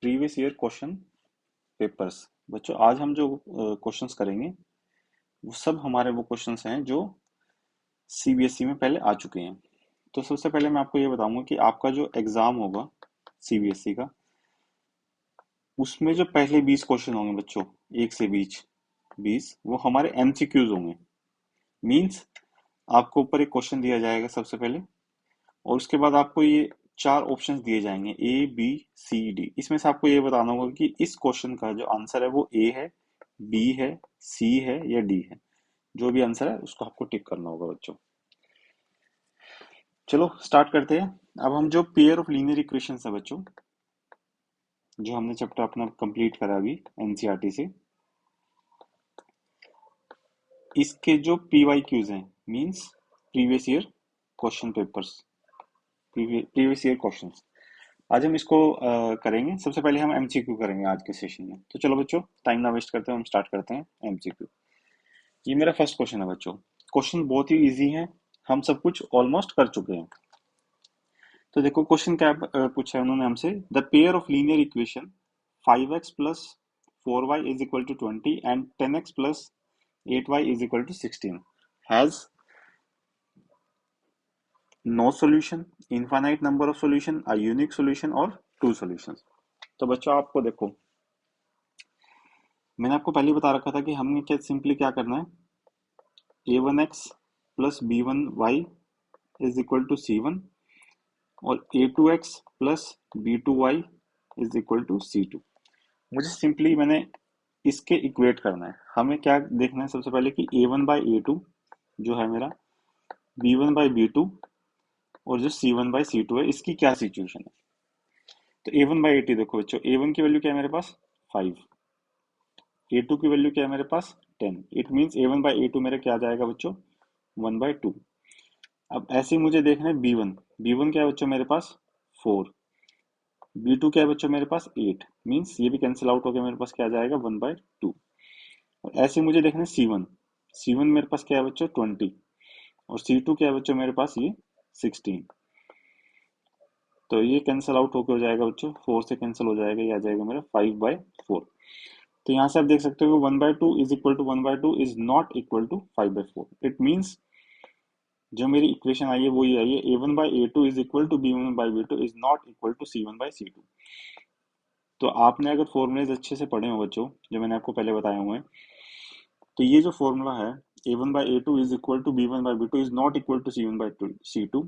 Previous year question papers. बच्चों आज हम जो क्वेश्चंस करेंगे वो सब हमारे वो क्वेश्चंस हैं जो सीबीएसई में पहले आ चुके हैं। तो सबसे पहले मैं आपको ये बताऊंगा कि आपका जो एग्जाम होगा सीबीएसई का, उसमें जो पहले 20 क्वेश्चन होंगे बच्चों, 1 से 20 वो हमारे एमसीक्यूज होंगे। मीन्स आपको ऊपर एक क्वेश्चन दिया जाएगा सबसे पहले, और उसके बाद आपको ये 4 ऑप्शंस दिए जाएंगे ए बी सी डी। इसमें से आपको ये बताना होगा कि इस क्वेश्चन का जो आंसर है वो ए है, बी है, सी है या डी है। जो भी आंसर है उसको आपको टिक करना होगा बच्चों। चलो स्टार्ट करते हैं। अब हम जो पेयर ऑफ लीनियर इक्वेशंस है बच्चों, जो हमने चैप्टर अपना कंप्लीट करा अभी एनसीईआरटी से, इसके जो पीवाईक्यूज हैं, means previous year question papers, previous year questions, आज हम इसको करेंगे। सबसे पहले हम एमसीक्यू करेंगे आज के सेशन में। तो चलो बच्चों टाइम ना वेस्ट करते हैं, हम स्टार्ट करते हैं एमसीक्यू। ये मेरा फर्स्ट क्वेश्चन है बच्चों। क्वेश्चन बहुत ही इजी है, हम सब कुछ ऑलमोस्ट कर चुके हैं। तो देखो क्वेश्चन क्या पूछा है उन्होंने हमसे। The pair of linear equation 5x plus 4y is equal to 20 and 10x plus 8y is equal to 16 has no solution, infinite number of solution, a unique solution और 2 सॉल्यूशंस। तो बच्चों आपको देखो, मैंने आपको पहले ही बता रखा था कि हमने क्या सिंपली क्या करना है, a1x plus b1y is equal to c1 और a2x plus b2y is equal to c2। मुझे सिंपली मैंने इसके इक्वेट करना है। हमें क्या देखना है सबसे पहले कि a1 बाई a2 जो है मेरा, b1 बाई b2 और जो c1 बाई c2 है, इसकी क्या सिचुएशन है। तो a1 बाई a2 देखो बच्चों, a1 की वैल्यू क्या है मेरे पास 5, a2 की वैल्यू क्या है मेरे पास 10। It means a1 by a2 मेरा क्या आ जाएगा बच्चों 1/2। अब ऐसे ही मुझे देखना है b1, b1 क्या है बच्चों मेरे पास 4, b2 क्या है बच्चों मेरे पास 8। मीन्स ये भी कैंसिल आउट हो गया, मेरे पास क्या आ जाएगा 1/2। और ऐसे ही मुझे देखना है c1, c1 मेरे पास क्या है बच्चों 20 और c2 क्या है बच्चों मेरे पास ये 16। तो ये कैंसिल आउट होकर हो जाएगा बच्चों, 4 से कैंसिल हो जाएगा, ये आ जाएगा मेरा 5/4। तो यहाँ से आप देख सकते हो कि 1/2 is equal to 1/2 is not equal to 5/4। It means जो मेरी इक्वेशन आई है वो ये आई है, a1/a2 is equal to b1/b2 is not equal to c1/c2। तो आपने अगर फॉर्मूलेज अच्छे से पढ़े हो बच्चों, जो मैंने आपको पहले बताए हुए हैं, तो ये जो फॉर्मूला है a1/a2 is equal to b1/b2 is not equal to c1/c2,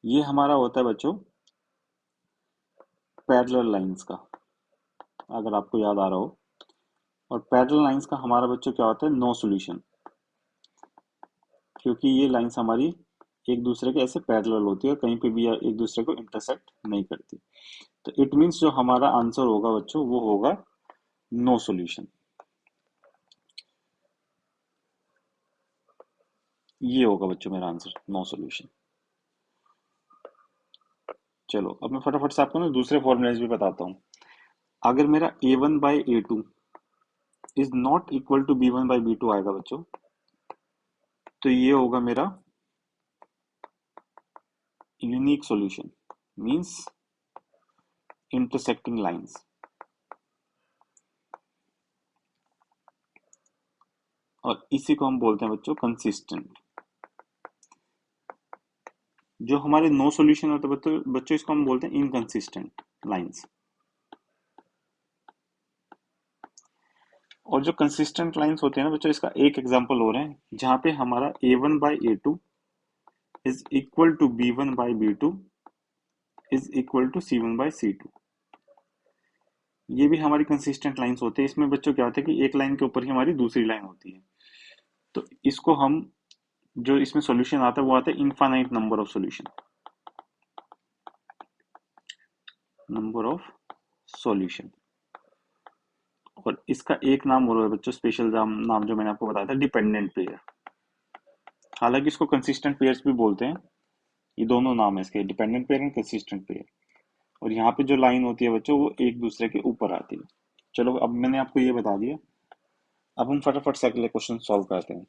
ये हमारा होता है बच्चों पैरेलल लाइंस का, अगर आपको याद आ रहा हो। और पैरेलल लाइंस का हमारा बच्चों क्या होता है नो सॉल्यूशन, क्योंकि ये लाइंस हमारी एक दूसरे के ऐसे पैरेलल होती है और कहीं पे भी एक दूसरे को इंटरसेक्ट नहीं करती। तो इट मीन्स जो हमारा आंसर होगा बच्चों वो होगा नो सॉल्यूशन। ये होगा बच्चों मेरा आंसर नो सॉल्यूशन। चलो अब मैं फटाफट से आपको ना दूसरे फॉर्मूलेज भी बताता हूँ। अगर मेरा a1/a2 is not equal to b1/b2 आएगा बच्चों, तो ये होगा मेरा unique solution, means intersecting lines. और इसी को हम बोलते हैं बच्चों कंसिस्टेंट। जो हमारे नो सॉल्यूशन होते हैं बच्चों इसको हम बोलते हैं इनकंसिस्टेंट लाइंस। और जो कंसिस्टेंट लाइंस होते हैं ना बच्चों, इसका एक एग्जांपल और है जहां पे हमारा a1/a2 is equal to b1/b2 is equal to c1/c2। ये भी हमारी कंसिस्टेंट लाइंस होते हैं। इसमें बच्चों क्या होता है कि एक लाइन के ऊपर ही हमारी दूसरी लाइन होती है। तो इसको हम, जो इसमें सॉल्यूशन आता है वो आता है infinite number of solution, number of solution. और इसका एक नाम और है बच्चों, स्पेशल नाम जो मैंने आपको बताया था, डिपेंडेंट पेयर। हालांकि इसको कंसिस्टेंट पेयर्स भी बोलते हैं। ये दोनों नाम है इसके, dependent pair and consistent pair. और यहाँ पे जो लाइन होती है बच्चों वो एक दूसरे के ऊपर आती है। चलो अब मैंने आपको ये बता दिया, अब हम फटाफट से अगले क्वेश्चन सॉल्व करते हैं।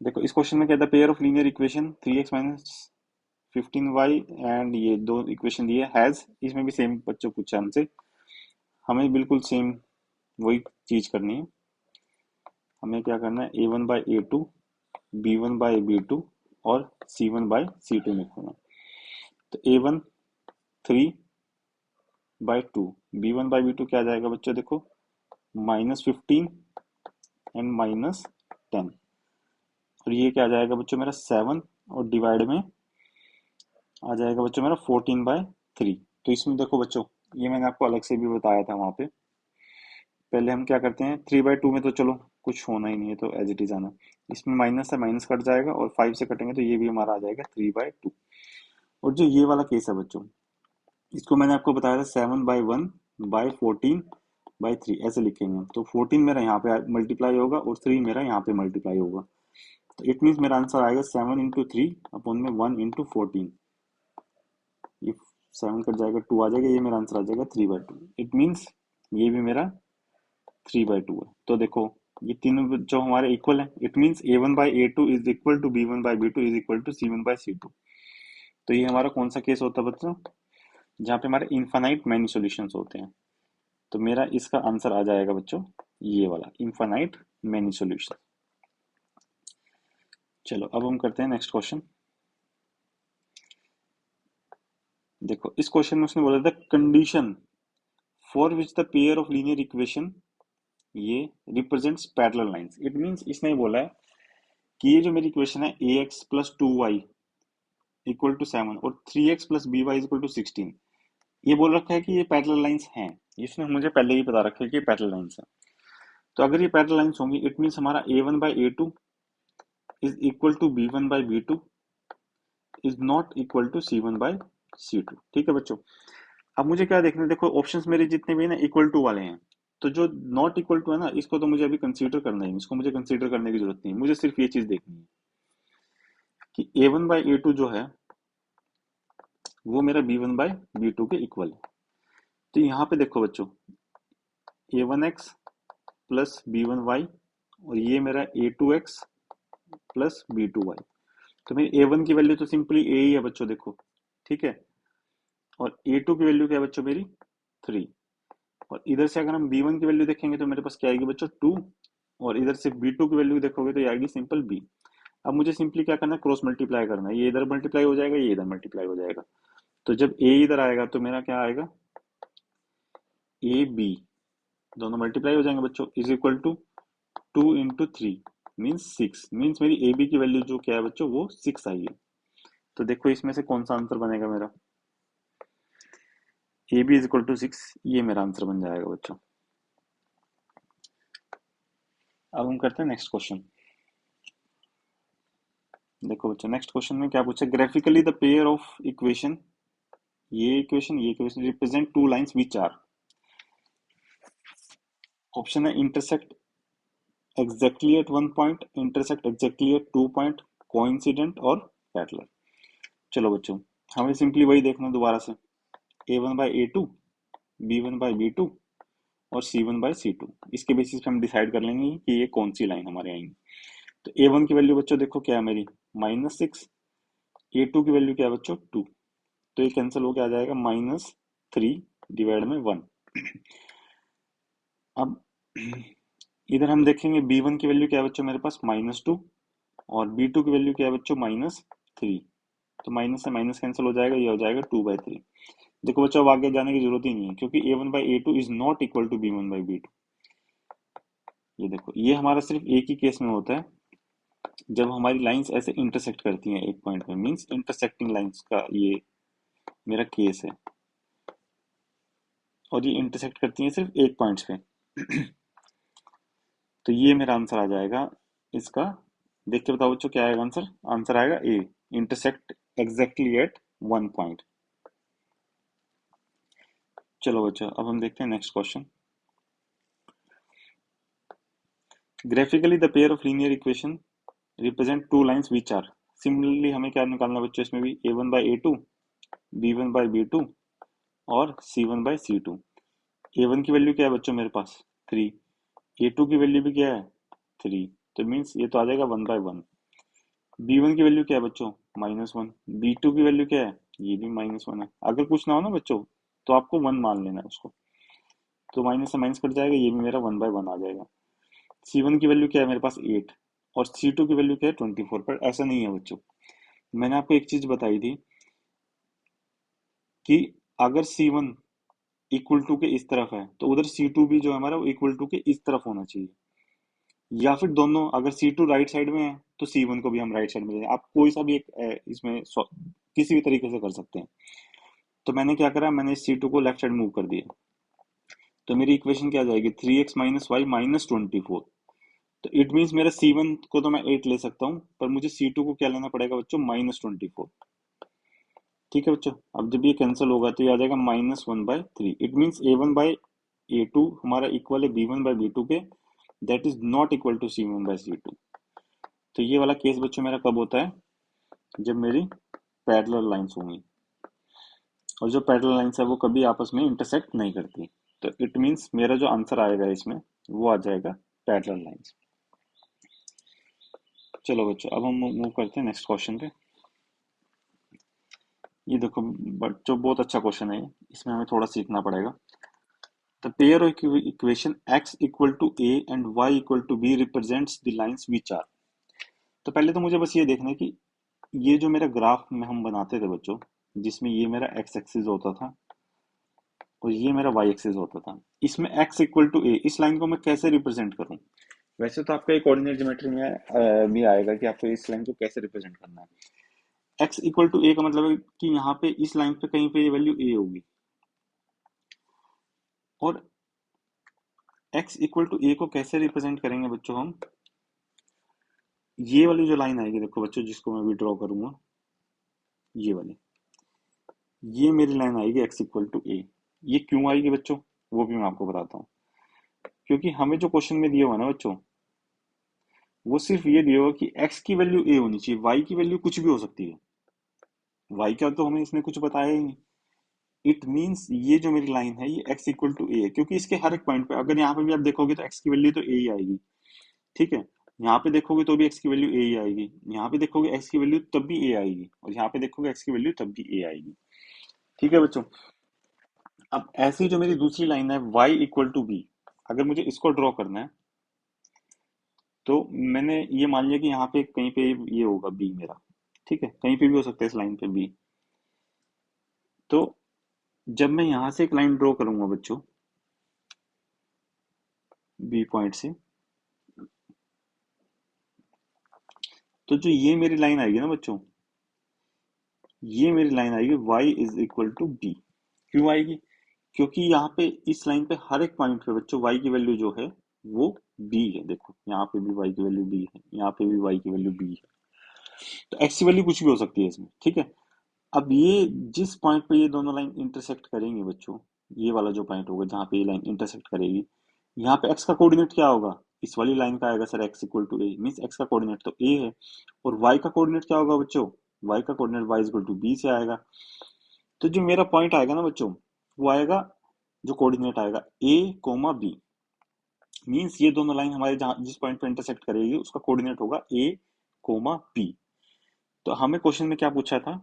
देखो इस क्वेश्चन में क्या था, pair of linear equation 3x minus 15y and ये दो इक्वेशन दिए हैज, इसमें भी सेम बच्चों पूछा हमसे, हमें बिल्कुल सेम वही चीज करनी है। हमें क्या करना है, a1/a2, b1/b2 और c1/c2 लिखना है। तो a1 3/2, b1/b2 क्या आ जाएगा बच्चों, देखो -15 एंड -10, और ये क्या आ जाएगा बच्चों मेरा 7, और डिवाइड में आ जाएगा बच्चों मेरा 14/3। तो इसमें देखो बच्चों, ये मैंने आपको अलग से भी बताया था वहां पे। पहले हम क्या करते हैं, 3/2 में तो चलो कुछ होना ही नहीं है, तो एज इट इज आना। इसमें माइनस से माइनस कट जाएगा, और 5 से कटेंगे तो ये भी हमारा आ जाएगा 3/2। और जो ये वाला केस है बच्चों, इसको मैंने आपको बताया था 7/1/14/3 ऐसे लिखेंगे। तो 14 मेरा यहाँ पे मल्टीप्लाई होगा और 3 मेरा यहाँ पे मल्टीप्लाई होगा। तो इट मीन्स मेरा आंसर आएगा 7 × 3 अपॉन में 1 × 14। ये 7 कट जाएगा, 2 आ जाएगा, ये मेरा आंसर आ जाएगा 3/2। इट मीन्स ये भी मेरा 3/2 है। तो देखो ये तीनों जो हमारे इक्वल है, it means a1/a2 is equal to b1/b2 is equal to c1/c2। तो ये हमारा कौन सा केस होता है बच्चों, जहाँ पे हमारे इनफाइनाइट मैनी सॉल्यूशंस होते हैं। तो मेरा इसका आंसर आ जाएगा बच्चों ये वाला, इनफाइनाइट मैनी सॉल्यूशन। चलो अब हम करते हैं नेक्स्ट क्वेश्चन। देखो इस क्वेश्चन में उसने बोला था condition for which the pair of linear equation ये represents parallel lines. It means इसने बोला है कि ये जो मेरी इक्वेशन है ax+2y इक्वल टू 7 और 3x+by इक्वल टू 16, ये बोल रखा है कि ये पैरेलल लाइंस हैं। इसने मुझे पहले ही बता रखा है कि ये पैरेलल लाइंस है। तो अगर ये पैरेलल लाइंस होंगी, इट मींस हमारा a1/a2 is equal to b1/b2 is not equal to c1/c2। ठीक है बच्चों, अब मुझे क्या देखना है, देखो ऑप्शंस मेरे जितने भी है ना इक्वल टू वाले हैं। तो जो नॉट इक्वल टू है ना, इसको तो मुझे अभी कंसीडर करना ही नहीं, इसको मुझे कंसीडर करने की जरूरत नहीं, मुझे सिर्फ ये चीज देखनी है कि a1/a2 जो है वो मेरा b1/b2 के इक्वल है। तो यहाँ पे देखो बच्चों, a1x प्लस b1y और ये मेरा a2x प्लस b2y। तो मेरी a1 की वैल्यू तो सिंपली a ही है बच्चों, देखो ठीक है। और a2 की वैल्यू क्या है बच्चों मेरी 3। और इधर से अगर हम b1 की वैल्यू देखेंगे तो मेरे पास क्या आएगी बच्चों 2, और इधर से b2 की वैल्यू देखोगे तो ये आएगी सिंपल b। अब मुझे सिंपली क्या करना है, क्रॉस मल्टीप्लाई करना है, ये इधर मल्टीप्लाई हो जाएगा, ये इधर मल्टीप्लाई हो जाएगा। तो जब a इधर आएगा तो मेरा क्या आएगा ए बी, दोनों मल्टीप्लाई हो जाएंगे बच्चों, is equal to 2 × 3 means 6। Means मेरी ए बी की वैल्यू जो क्या है बच्चों वो 6 आई है। तो देखो इसमें से कौन सा आंसर बनेगा मेरा, A B is equal to 6, ये मेरा आंसर बन जाएगा बच्चों। अब हम करते हैं नेक्स्ट क्वेश्चन। देखो बच्चों नेक्स्ट क्वेश्चन में क्या पूछा, graphically the pair of equation, ये equation represent two lines which are, option है intersect exactly at one point, intersect exactly at 2 point, coincident और पैरेलल। चलो बच्चों हमें सिंपली वही देखना दोबारा से, a1/a2, b1/b2 और c1/c2, इसके बेसिस पे हम डिसाइड कर लेंगे कि ये कौन सी लाइन हमारे आएंगी। तो a1 की वैल्यू बच्चों देखो क्या है मेरी -6, a2 की वैल्यू क्या है बच्चों 2, तो ये कैंसिल होकर आ जाएगा -3 डिवाइड में 1। अब इधर हम देखेंगे b1 की वैल्यू क्या है बच्चों मेरे पास -2, और b2 की वैल्यू क्या है बच्चों -3। तो माइनस से माइनस कैंसिल हो जाएगा, ये हो जाएगा 2/3। देखो बच्चों अब आगे जाने की जरूरत ही नहीं है, क्योंकि a1/a2 is not equal to b1/b2। ये देखो ये हमारा सिर्फ एक ही केस में होता है, जब हमारी लाइंस ऐसे इंटरसेक्ट करती हैं एक पॉइंट में, मींस इंटरसेक्टिंग लाइंस का ये मेरा केस है, और ये इंटरसेक्ट करती हैं सिर्फ एक पॉइंट पे। तो ये मेरा आंसर आ जाएगा इसका, देख के बताओ बच्चों क्या आएगा आंसर, आंसर आएगा A, intersect exactly at 1 point. चलो बच्चों अब हम देखते हैं next question. Graphically the pair of linear equation represent two lines which are, similarly हमें क्या निकालना बच्चों इसमें भी, a1/a2, b1/b2 और c1/c2। a1 की वैल्यू क्या है बच्चों मेरे पास 3, a2 की वैल्यू भी क्या है 3, तो मीन्स ये तो आ जाएगा 1/1। b1 की वैल्यू क्या है बच्चों -1। B2 की वैल्यू क्या है, ये भी -1 है। अगर कुछ ना हो ना बच्चों तो आपको 1 मान लेना है उसको, तो माइनस से माइनस कट जाएगा, ये भी मेरा 1/1 आ जाएगा। C1 की वैल्यू क्या है मेरे पास 8, और C2 की वैल्यू क्या है 24। पर ऐसा नहीं है बच्चों, मैंने आपको एक चीज बताई थी कि अगर C1 इक्वल टू के इस तरफ है तो उधर C2 भी जो है हमारा वो इक्वल टू के इस तरफ होना चाहिए, या फिर दोनों, अगर C2 राइट साइड में है तो C1 को भी हम राइट साइड में ले जाएं। आप कोई सा भी एक इसमें किसी भी तरीके से कर सकते हैं। तो मैंने क्या करा, मैंने C2 को लेफ्ट साइड मूव कर दिया, तो मेरी इक्वेशन क्या आ जाएगी 3x - y - 24। तो इट मीन्स मेरा C1 को तो मैं 8 ले सकता हूँ, पर मुझे C2 को क्या लेना पड़ेगा बच्चों, -24। ठीक है बच्चों, अब जब ये कैंसिल होगा तो ये आ जाएगा -1/3। इट मीन्स A1/A2 हमारा इक्वल है B1/B2 के, that is not equal to C1/C2। तो ये वाला केस बच्चों मेरा कब होता है, जब मेरी पैरेलल लाइंस होंगी, और जो पैरेलल लाइंस है वो कभी आपस में इंटरसेक्ट नहीं करती। तो इट मीन्स मेरा जो आंसर आएगा इसमें वो आ जाएगा पैरेलल लाइंस। चलो बच्चों, अब हम मूव करते हैं नेक्स्ट क्वेश्चन पे। ये देखो बच्चों, बहुत अच्छा क्वेश्चन है ये, इसमें हमें थोड़ा सीखना पड़ेगा। The pair of equation x equal to a and y equal to b represents the lines which are. तो पहले तो मुझे बस ये देखना है कि ये जो मेरा ग्राफ में हम बनाते थे बच्चों, जिसमें ये मेरा x एक्सिस होता था और ये मेरा y एक्सिस होता था, इसमें x इक्वल टू a, इस लाइन को मैं कैसे रिप्रेजेंट करूं। वैसे तो आपका एक कोऑर्डिनेट ज्योमेट्री में भी आएगा कि आपको इस लाइन को कैसे रिप्रेजेंट करना है। x इक्वल टू a का मतलब है कि यहाँ पे इस लाइन पे कहीं पे ये वैल्यू a होगी, और x इक्वल टू a को कैसे रिप्रेजेंट करेंगे बच्चों हम, ये वाली जो लाइन आएगी देखो बच्चों, जिसको मैं भी ड्रॉ करूंगा, ये वाली, ये मेरी लाइन आएगी x इक्वल टू a। ये क्यों आएगी बच्चों, वो भी मैं आपको बताता हूँ। क्योंकि हमें जो क्वेश्चन में दिया हुआ है ना बच्चों, वो सिर्फ ये दिया हुआ कि x की वैल्यू a होनी चाहिए, y की वैल्यू कुछ भी हो सकती है। y का तो हमें इसने कुछ बताया ही नहीं। इट मीन्स ये जो मेरी लाइन है ये x इक्वल टू a है, क्योंकि इसके हर एक पॉइंट पे, अगर यहाँ पे भी आप देखोगे तो x की वैल्यू तो a ही आएगी। ठीक है, यहाँ पे देखोगे तो भी x की वैल्यू a ही आएगी, यहाँ पे देखोगे x की वैल्यू तब भी a आएगी, और यहाँ पे देखोगे x की वैल्यू तब भी a आएगी। ठीक है बच्चों, अब ऐसी जो मेरी दूसरी लाइन है y इक्वल टू b, अगर मुझे इसको ड्रॉ करना है तो मैंने ये मान लिया कि यहाँ पे कहीं पे ये होगा b मेरा। ठीक है, कहीं पे भी हो सकता है इस लाइन पे b। तो जब मैं यहाँ से एक लाइन ड्रॉ करूंगा बच्चों, b पॉइंट से, तो जो ये मेरी लाइन आएगी ना बच्चों, ये मेरी लाइन आएगी y is equal to b। क्यों आएगी, क्योंकि यहाँ पे इस लाइन पे हर एक पॉइंट पे बच्चों y की वैल्यू जो है वो b है। देखो यहाँ पे भी y की वैल्यू b है, यहाँ पे भी y की वैल्यू b है, तो x की वैल्यू कुछ भी हो सकती है इसमें। ठीक है, अब ये जिस पॉइंट पे ये दोनों लाइन इंटरसेक्ट करेंगे बच्चों, ये वाला जो पॉइंट होगा जहाँ पे ये लाइन इंटरसेक्ट करेगी, यहाँ पे x का कोऑर्डिनेट क्या होगा, इस वाली लाइन का आएगा sir x equal to a, means x का कोऑर्डिनेट तो a है। और y का कोऑर्डिनेट क्या होगा बच्चों, y का coordinate y equal to b से आएगा। तो जो मेरा पॉइंट आएगा ना बच्चों, वो आएगा, जो कोऑर्डिनेट आएगा a कोमा b, मीन्स ये दोनों लाइन हमारे जहाँ जिस पॉइंट पे इंटरसेक्ट करेगी उसका कोऑर्डिनेट होगा a कोमा b। तो हमें क्वेश्चन में क्या पूछा था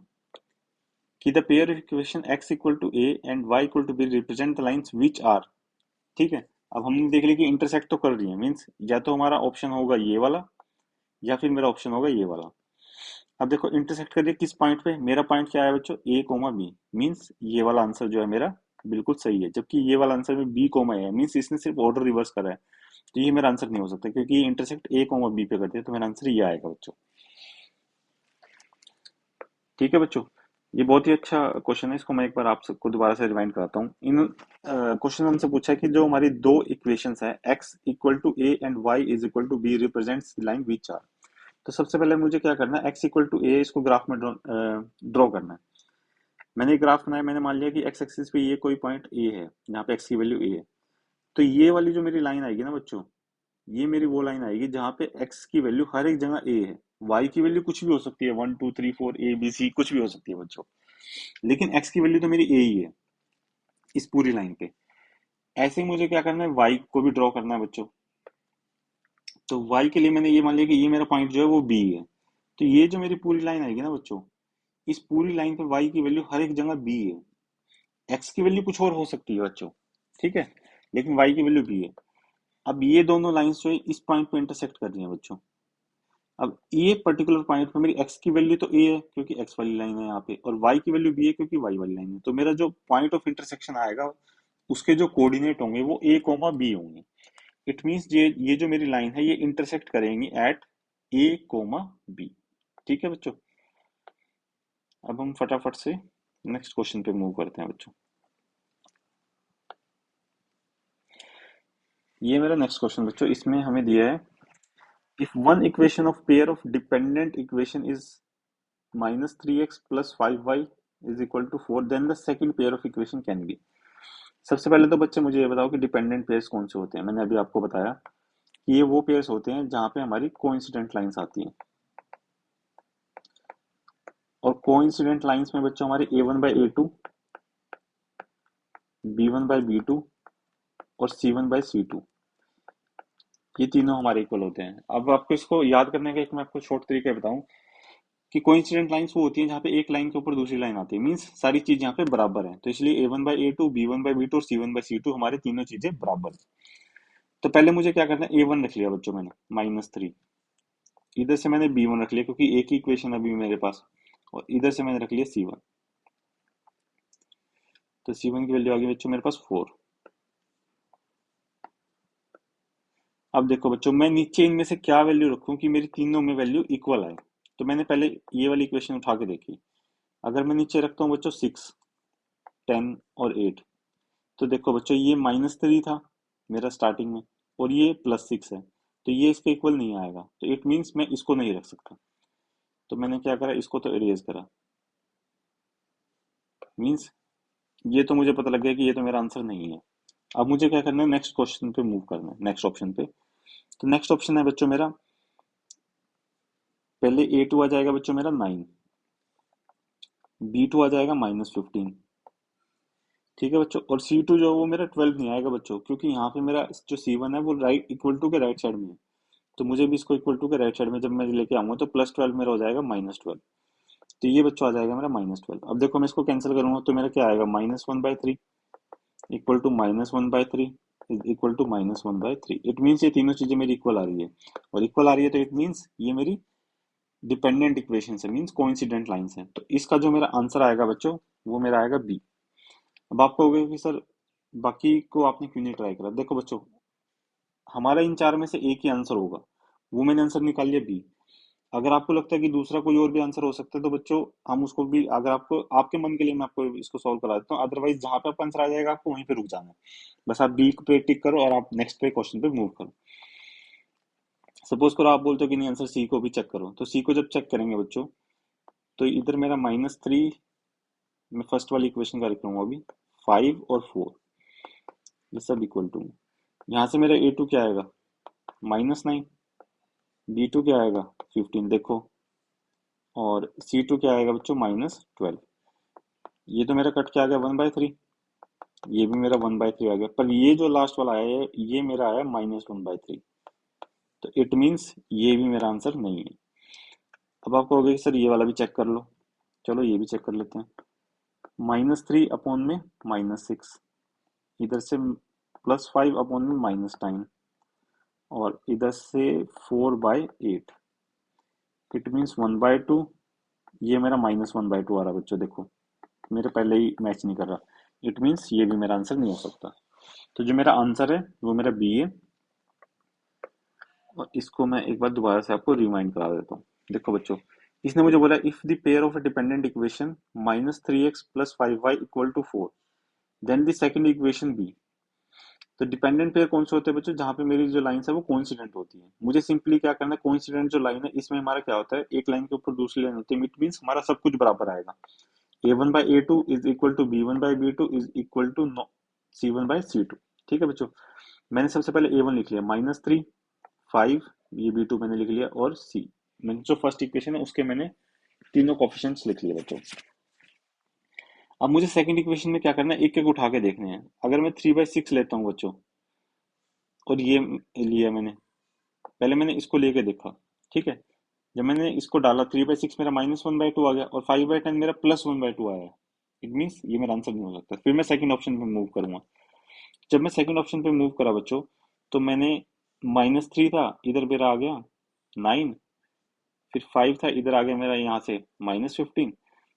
कि the pair equation x equal to a and y equal to b represent the lines which are. ठीक है, अब हमने देख लिया कि इंटरसेक्ट तो कर रही है, मीन्स या तो हमारा ऑप्शन होगा ये वाला या फिर मेरा ऑप्शन होगा ये वाला। अब देखो इंटरसेक्ट कर रही है किस पॉइंट पे, मेरा पॉइंट क्या है बच्चों a कोमा b, मीन्स ये वाला आंसर जो है मेरा बिल्कुल सही है, जबकि ये वाला आंसर में b कोमा है, मीन्स इसने सिर्फ ऑर्डर रिवर्स करा है। तो ये मेरा आंसर नहीं हो सकता, क्योंकि ये इंटरसेक्ट a कोमा b पे करते हैं, तो मेरा आंसर ये आएगा बच्चों। ठीक है बच्चों, ये बहुत ही अच्छा क्वेश्चन है, इसको मैं एक बार आप सबको दोबारा से रिवाइंड कराता हूँ। इन क्वेश्चन हमसे पूछा है कि जो हमारी दो इक्वेशंस है x equal to a and y is equal to b represents the line which are. तो सबसे पहले मुझे क्या करना है, x इक्वल टू a इसको ग्राफ में ड्रॉ करना है। मैंने ग्राफ बनाया, मैंने मान लिया कि x एक्सिस पे ये कोई पॉइंट a है, जहाँ पे x की वैल्यू a है। तो ये वाली जो मेरी लाइन आएगी ना बच्चों, ये मेरी वो लाइन आएगी जहाँ पे x की वैल्यू हर एक जगह a है, y की वैल्यू कुछ भी हो सकती है, 1 2 3 4 a b c कुछ भी हो सकती है बच्चों, लेकिन x की वैल्यू तो मेरी a ही है इस पूरी लाइन पे। ऐसे ही मुझे क्या करना है, y को भी ड्रॉ करना है बच्चों। तो y के लिए मैंने ये मान लिया कि ये मेरा पॉइंट जो है वो b है, तो ये जो मेरी पूरी लाइन आएगी ना बच्चों, इस पूरी लाइन पे y की वैल्यू हर एक जगह b है। x की वैल्यू कुछ और हो सकती है बच्चों, ठीक है, लेकिन y की वैल्यू b है। अब ये दोनों लाइंस जो है इस पॉइंट पे इंटरसेक्ट कर रही हैं बच्चों। अब ये पर्टिकुलर पॉइंट पे मेरी x की वैल्यू तो a है क्योंकि x वाली लाइन है यहाँ पे, और y की वैल्यू b है क्योंकि y वाली लाइन है। तो मेरा जो पॉइंट ऑफ इंटरसेक्शन आएगा उसके जो कोऑर्डिनेट होंगे वो a कोमा b होंगे। इट मींस ये जो मेरी लाइन है ये इंटरसेक्ट करेंगी एट a कोमा b। ठीक है बच्चों, अब हम फटाफट से नेक्स्ट क्वेश्चन पे मूव करते हैं बच्चों। ये मेरा नेक्स्ट क्वेश्चन बच्चों, इसमें हमें दिया है if one equation of pair of dependent equation is -3x + 5y is equal to 4 then the second pair of equation can be. सबसे पहले तो बच्चे मुझे ये बताओ कि डिपेंडेंट पेयर्स कौन से होते हैं। मैंने अभी आपको बताया कि ये वो पेयर्स होते हैं जहां पे हमारी कोइंसिडेंट लाइंस आती हैं, और कोइंसिडेंट लाइंस में बच्चों हमारे a1/a2, b1/b2 और c1/c2, ये तीनों हमारे इक्वल होते हैं। अब आपको इसको याद करने का एक मैं आपको शॉर्ट तरीका बताऊं कि कोइंसिडेंट लाइंस वो होती हैं जहाँ पे एक लाइन के ऊपर दूसरी लाइन आती है, मींस सारी चीज यहाँ पे बराबर है। तो इसलिए a1/a2, b1/b2 और c1/c2 हमारी तीनों चीजें बराबर है। तो पहले मुझे क्या करना है, a1 रख लिया बच्चों मैंने -3, इधर से मैंने b1 रख लिया क्योंकि एक ही इक्वेशन अभी मेरे पास, और इधर से मैंने रख लिया c1। तो c1 की वैल्यू आ गई बच्चों मेरे पास 4। अब देखो बच्चों, मैं नीचे इनमें से क्या वैल्यू रखूं कि मेरी तीनों में वैल्यू इक्वल आए। तो मैंने पहले ये वाली इक्वेशन उठा के देखी। अगर मैं नीचे रखता हूँ बच्चों 6, 10 और 8, तो देखो बच्चों ये -3 था मेरा स्टार्टिंग में, और ये +6 है, तो ये इसके इक्वल नहीं आएगा। तो इट मीन्स मैं इसको नहीं रख सकता। तो मैंने क्या करा, इसको तो इरेज करा। मीन्स ये तो मुझे पता लग गया कि ये तो मेरा आंसर नहीं है। अब मुझे क्या करना है, नेक्स्ट क्वेश्चन पे मूव करना है, नेक्स्ट ऑप्शन पे। तो नेक्स्ट ऑप्शन है बच्चों मेरा, पहले A2 आ जाएगा बच्चों मेरा 9, B2 आ जाएगा -15, ठीक है बच्चों, और C2 जो है वो मेरा 12 नहीं आएगा बच्चों, क्योंकि यहाँ पे मेरा जो C1 है वो राइट इक्वल टू के राइट साइड में है। तो मुझे भी इसको इक्वल टू के राइट साइड में जब मैं लेके आऊंगा तो +12 मेरा हो जाएगा -12। तो ये बच्चों आ जाएगा मेरा -12। अब देखो मैं इसको कैंसिल करूंगा तो मेरा क्या आएगा, -1/3 equal to -1/3 is equal to -1/3। It means ये तीनों चीजें मेरी इक्वल आ रही है, और इक्वल आ रही है तो इट मीन्स ये मेरी डिपेंडेंट इक्वेशन है, मीन्स कोइंसिडेंट लाइंस है। तो इसका जो मेरा आंसर आएगा बच्चों वो मेरा आएगा बी। अब आप कहोगे कि सर बाकी को आपने क्यों नहीं ट्राई करा। देखो बच्चों, हमारा इन चार में से एक ही आंसर होगा, वो मैंने आंसर निकाल लिया बी। अगर आपको लगता है कि दूसरा कोई और भी आंसर हो सकता है तो बच्चों हम उसको भी, अगर आपको आपके मन के लिए मैं आपको इसको सॉल्व करा देता हूँ। अदरवाइज जहां पे आपका आंसर आ जाएगा आपको वहीं पे रुक जाना है। बस आप बी पे टिक करो और आप नेक्स्ट पे क्वेश्चन पे मूव करो। सपोज करो आप बोलते हो कि नहीं आंसर सी को भी चेक करो, तो सी को जब चेक करेंगे बच्चों तो इधर मेरा -3, मैं फर्स्ट वाली इक्वेशन का लिख लूंगा अभी, 5 और 4 ये सब इक्वल टू, यहाँ से मेरा A2 क्या आएगा, -9, B2 क्या आएगा 15 देखो, और C2 क्या आएगा बच्चों -12। ये तो मेरा कट क्या आ गया 1/3, ये भी मेरा 1/3 आ गया, पर ये जो लास्ट वाला आया है ये मेरा आया -1/3। तो इट मीन्स ये भी मेरा आंसर नहीं है। अब आप कहोगे कि सर ये वाला भी चेक कर लो, चलो ये भी चेक कर लेते हैं। -3 अपॉन में -6, इधर से +5 अपॉन में -9, और इधर से 4/8, इट मीन्स 1/2। ये मेरा -1/2 आ रहा है बच्चों, देखो मेरे पहले ही मैच नहीं कर रहा। इट मीन्स ये भी मेरा आंसर नहीं हो सकता। तो जो मेरा आंसर है वो मेरा बी है, और इसको मैं एक बार दोबारा से आपको रिमाइंड करा देता हूँ। देखो बच्चों, इसने मुझे बोला if the pair of a dependent equation -3x + 5y = 4 then the second equation be. तो डिपेंडेंट पेयर कौन से होते हैं बच्चों, जहाँ पे मेरी जो लाइन है वो कोइंसिडेंट होती है। मुझे सिंपली क्या करना है, कोइंसिडेंट जो लाइन है इसमें हमारा क्या होता है, एक लाइन के ऊपर दूसरी लाइन होती है, इट मीन्स हमारा सब कुछ बराबर आएगा। A1/A2 is equal to B1/B2 is equal to C1/C2। ठीक है बच्चों, मैंने सबसे पहले A1 लिख लिया, -3, 5, ये B2 मैंने लिख लिया, और C मैंने जो फर्स्ट इक्वेशन है उसके मैंने तीनों कोफिशिएंट्स लिख लिए बच्चों। अब मुझे सेकंड इक्वेशन में क्या करना है, एक एक उठा के देखने हैं। अगर मैं 3/6 लेता हूँ बच्चों, और ये लिया मैंने, पहले मैंने इसको लेके देखा, ठीक है, जब मैंने इसको डाला 3/6 मेरा -1/2 आ गया और 5/10 मेरा +1/2 आया। इट मीन्स ये मेरा आंसर नहीं हो सकता। फिर मैं सेकंड ऑप्शन पे मूव करूंगा। जब मैं सेकंड ऑप्शन पे मूव करा बच्चों, तो मैंने -3 था, इधर मेरा आ गया 9, फिर 5 था, इधर आ गया मेरा यहाँ से -15,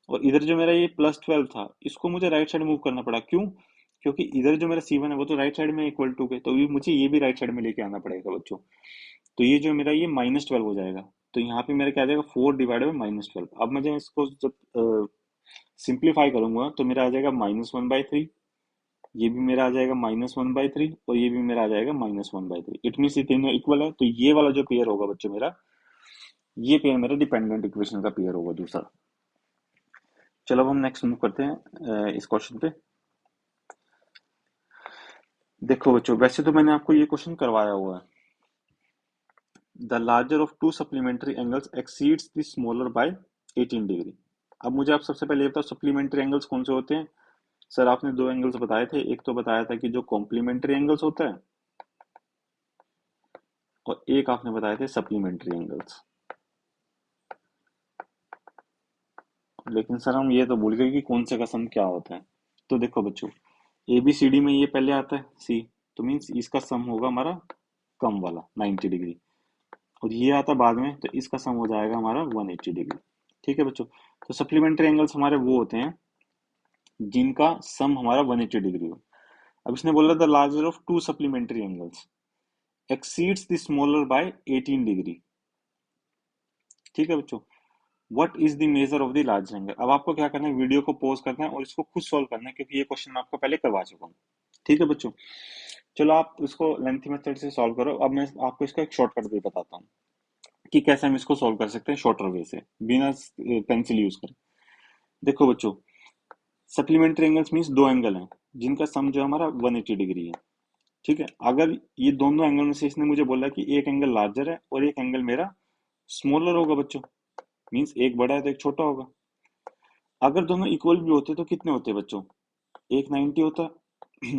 और इधर जो मेरा ये +12 था, इसको मुझे राइट साइड मूव करना पड़ा। क्यों? क्योंकि इधर जो मेरा C1 है वो तो राइट साइड में इक्वल टू के, तो ये मुझे ये भी राइट साइड में लेके आना पड़ेगा बच्चों। तो ये जो मेरा ये -12 हो जाएगा। तो यहाँ पे मेरा क्या आ जाएगा, 4/-12। अब मैं जब इसको जब सिंप्लीफाई करूंगा तो मेरा आ जाएगा -1/3, ये भी मेरा आ जाएगा -1/3, और ये भी मेरा आ जाएगा -1/3। इट मीन्स ये तीनों इक्वल है। तो ये वाला जो पेयर होगा बच्चों मेरा, ये पेयर मेरा डिपेंडेंट इक्वेशन का पेयर होगा दूसरा। चलो अब हम नेक्स्ट मूव करते हैं इस क्वेश्चन पे। देखो बच्चों, वैसे तो मैंने आपको ये क्वेश्चन करवाया हुआ है। The larger of to supplementary angles exceeds the smaller by 18 degree. अब मुझे आप सबसे पहले ये बताओ, सप्लीमेंट्री एंगल्स कौन से होते हैं? सर आपने दो एंगल्स बताए थे, एक तो बताया था कि जो कॉम्प्लीमेंट्री एंगल्स होता है, और एक आपने बताए थे सप्लीमेंट्री एंगल्स। लेकिन सर हम ये तो भूल गए कि कौन से का सम क्या होता है। तो देखो बच्चों, ए बी सी डी में ये पहले आता है सी, तो मीन्स इसका सम होगा हमारा कम वाला 90 डिग्री, और ये आता बाद में, तो इसका सम हो जाएगा हमारा 180 डिग्री। ठीक है बच्चों, तो सप्लीमेंट्री एंगल्स हमारे वो होते हैं जिनका सम हमारा 180 डिग्री हो। अब इसने बोला the larger of to supplementary angles exceeds the smaller by 18 degree. ठीक है बच्चों, what is the measure of the large angle. अब आपको क्या करना है, वीडियो को पॉज करना है और इसको खुद सॉल्व करना है, क्योंकि ये क्वेश्चन मैं आपको पहले करवा चुका हूँ। ठीक है बच्चों, चलो आप इसको लेंथी मेथड से सॉल्व करो। अब मैं आपको इसका एक शॉर्टकट भी बताता हूँ कि कैसे हम इसको सॉल्व कर सकते हैं शॉर्टर वे से, बिना पेंसिल यूज करें। देखो बच्चों, सप्लीमेंट्री एंगल्स मीन्स दो एंगल हैं जिनका सम जो है हमारा 180 डिग्री है। ठीक है, अगर ये दोनों एंगल में से इसने मुझे बोला कि एक एंगल लार्जर है और एक एंगल मेरा स्मॉलर होगा बच्चों, मीन्स एक बड़ा है तो एक छोटा होगा। अगर दोनों इक्वल भी होते तो कितने होते बच्चों? एक 90 होता,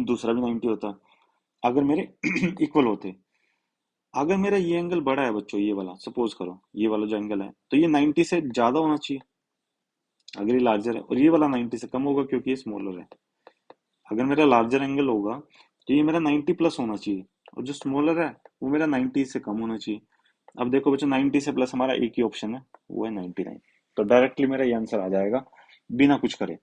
दूसरा भी 90 होता, अगर मेरे इक्वल होते। अगर मेरा ये एंगल बड़ा है बच्चों, ये वाला सपोज करो, ये वाला जो एंगल है, तो ये 90 से ज्यादा होना चाहिए अगर ये लार्जर है, और ये वाला 90 से कम होगा क्योंकि ये स्मॉलर है। अगर मेरा लार्जर एंगल होगा तो ये मेरा 90 प्लस होना चाहिए, और जो स्मॉलर है वो मेरा 90 से कम होना चाहिए। अब देखो बच्चों, 90 से प्लस हमारा एक ही ऑप्शन है, वो है 99। तो डायरेक्टली मेरा ये आंसर आ जाएगा बिना कुछ करे।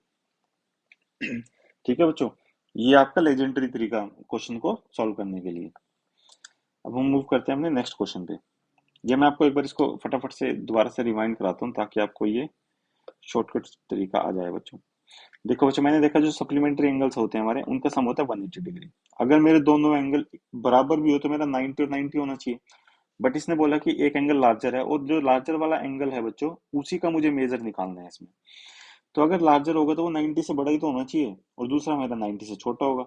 ठीक है बच्चों, ये आपका लेजेंडरी तरीका क्वेश्चन को सॉल्व करने के लिए। अब हम मूव करते हैं अपने नेक्स्ट क्वेश्चन पे। ये मैं आपको एक बार इसको फटाफट से दोबारा से रिवाइंड कराता हूँ ताकि आपको ये शॉर्टकट तरीका आ जाए बच्चों। देखो बच्चों, मैंने देखा जो सप्लीमेंट्री एंगल्स होते हैं हमारे, उनका सम होता है 180 डिग्री। अगर मेरे दोनों एंगल बराबर भी हो तो मेरा 90 और 90 होना चाहिए। बट इसने बोला कि एक एंगल लार्जर है, और जो लार्जर वाला एंगल है बच्चों, उसी का मुझे मेजर निकालना है इसमें। तो अगर लार्जर होगा तो वो 90 से बड़ा ही तो होना चाहिए, और दूसरा मेरा 90 से छोटा होगा।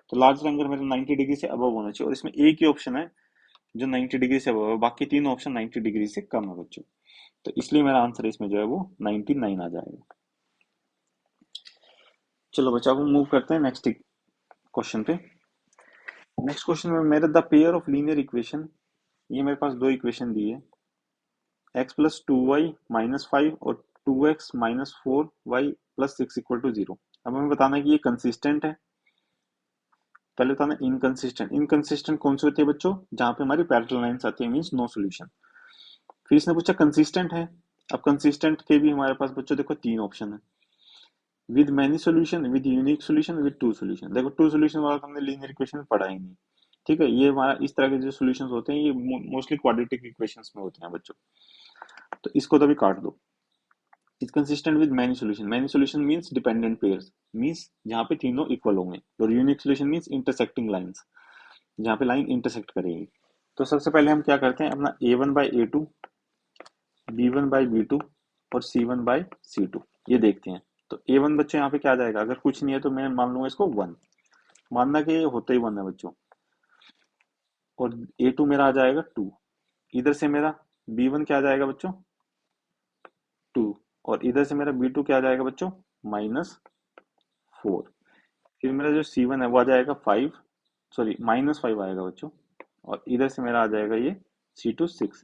तो लार्जर एंगल मेरा 90 डिग्री से अबव होना चाहिए, और इसमें एक ही ऑप्शन है जो 90 डिग्री से अबव है, बाकी तीन ऑप्शन 90 डिग्री से कम है बच्चों। तो इसलिए मेरा आंसर इसमें जो है वो 99 आ जाएगा। चलो बच्चों, अब हम मूव करते हैं नेक्स्ट क्वेश्चन पे। नेक्स्ट क्वेश्चन में मेरे the pair of linear equation, ये मेरे पास दो इक्वेशन दी है, x+2y-5 और 2x-4y+6 = 0। अब हमें बताना है कि ये कंसिस्टेंट है, पहले बताना इनकंसिस्टेंट। इनकंसिस्टेंट कौन सी होती है बच्चों? जहां पे हमारी पैरेलल लाइंस आती है, मींस नो सॉल्यूशन। फिर इसने पूछा कंसिस्टेंट है। अब कंसिस्टेंट के भी हमारे पास बच्चों देखो तीन ऑप्शन है, with many solution, with unique solution, with two solution. देखो टू सॉल्यूशन वाला तो हमने लीनियर इक्वेशन पढ़ा ही नहीं। ठीक है, ये हमारा इस तरह के जो सॉल्यूशंस होते हैं ये मोस्टली क्वाड्रेटिक इक्वेशंस में होते हैं बच्चों। तो इसको तो भी काट दो। Is consistent with many solution. Many solution means dependent pairs, means जहां पे तीनों इक्वल होंगे। और unique solution means intersecting lines, जहां पे लाइन इंटरसेक्ट करेगी। तो सबसे पहले हम क्या करते हैं, अपना a1/a2, b1/b2 और c1/c2 ये देखते हैं। तो a1 बच्चों यहाँ पे क्या आ जाएगा, अगर कुछ नहीं है तो मैं मान लूंगा इसको 1, मानना कि ये होता ही 1 है बच्चों। और a2 मेरा आ जाएगा 2, इधर से मेरा b1 क्या आ जाएगा बच्चों, 2, और इधर से मेरा b2 क्या आ जाएगा बच्चों, -4। फिर मेरा जो C1 है वो आ जाएगा 5, सॉरी -5 आएगा बच्चों, और इधर से मेरा आ जाएगा ये C2 6।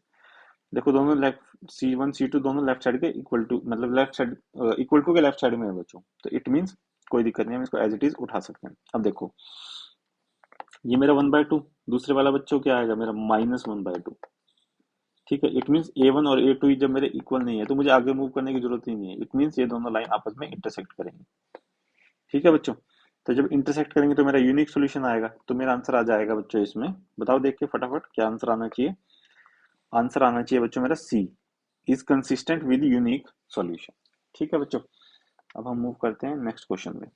देखो दोनों लेफ्ट C1 C2 दोनों लेफ्ट साइड के इक्वल टू, मतलब लेफ्ट साइड इक्वल टू के लेफ्ट साइड में है बच्चों, तो इट मीन्स कोई दिक्कत नहीं, हम इसको एज इट इज उठा सकते हैं। अब देखो ये मेरा 1/2, दूसरे वाला बच्चों क्या आएगा मेरा -1/2। ठीक है, इट मीन्स A1 और A2 जब मेरे इक्वल नहीं है तो मुझे आगे मूव करने की जरूरत ही नहीं है, इट मीन्स ये दोनों लाइन आपस में इंटरसेक्ट करेंगे। ठीक है बच्चों, तो जब इंटरसेक्ट करेंगे तो मेरा यूनिक सोल्यूशन आएगा, तो मेरा आंसर आ जाएगा बच्चों इसमें, बताओ देख के फटाफट क्या आंसर आना चाहिए। आंसर आना चाहिए बच्चों मेरा C, is consistent with unique solution. ठीक है बच्चों, अब हम मूव करते हैं नेक्स्ट क्वेश्चन में।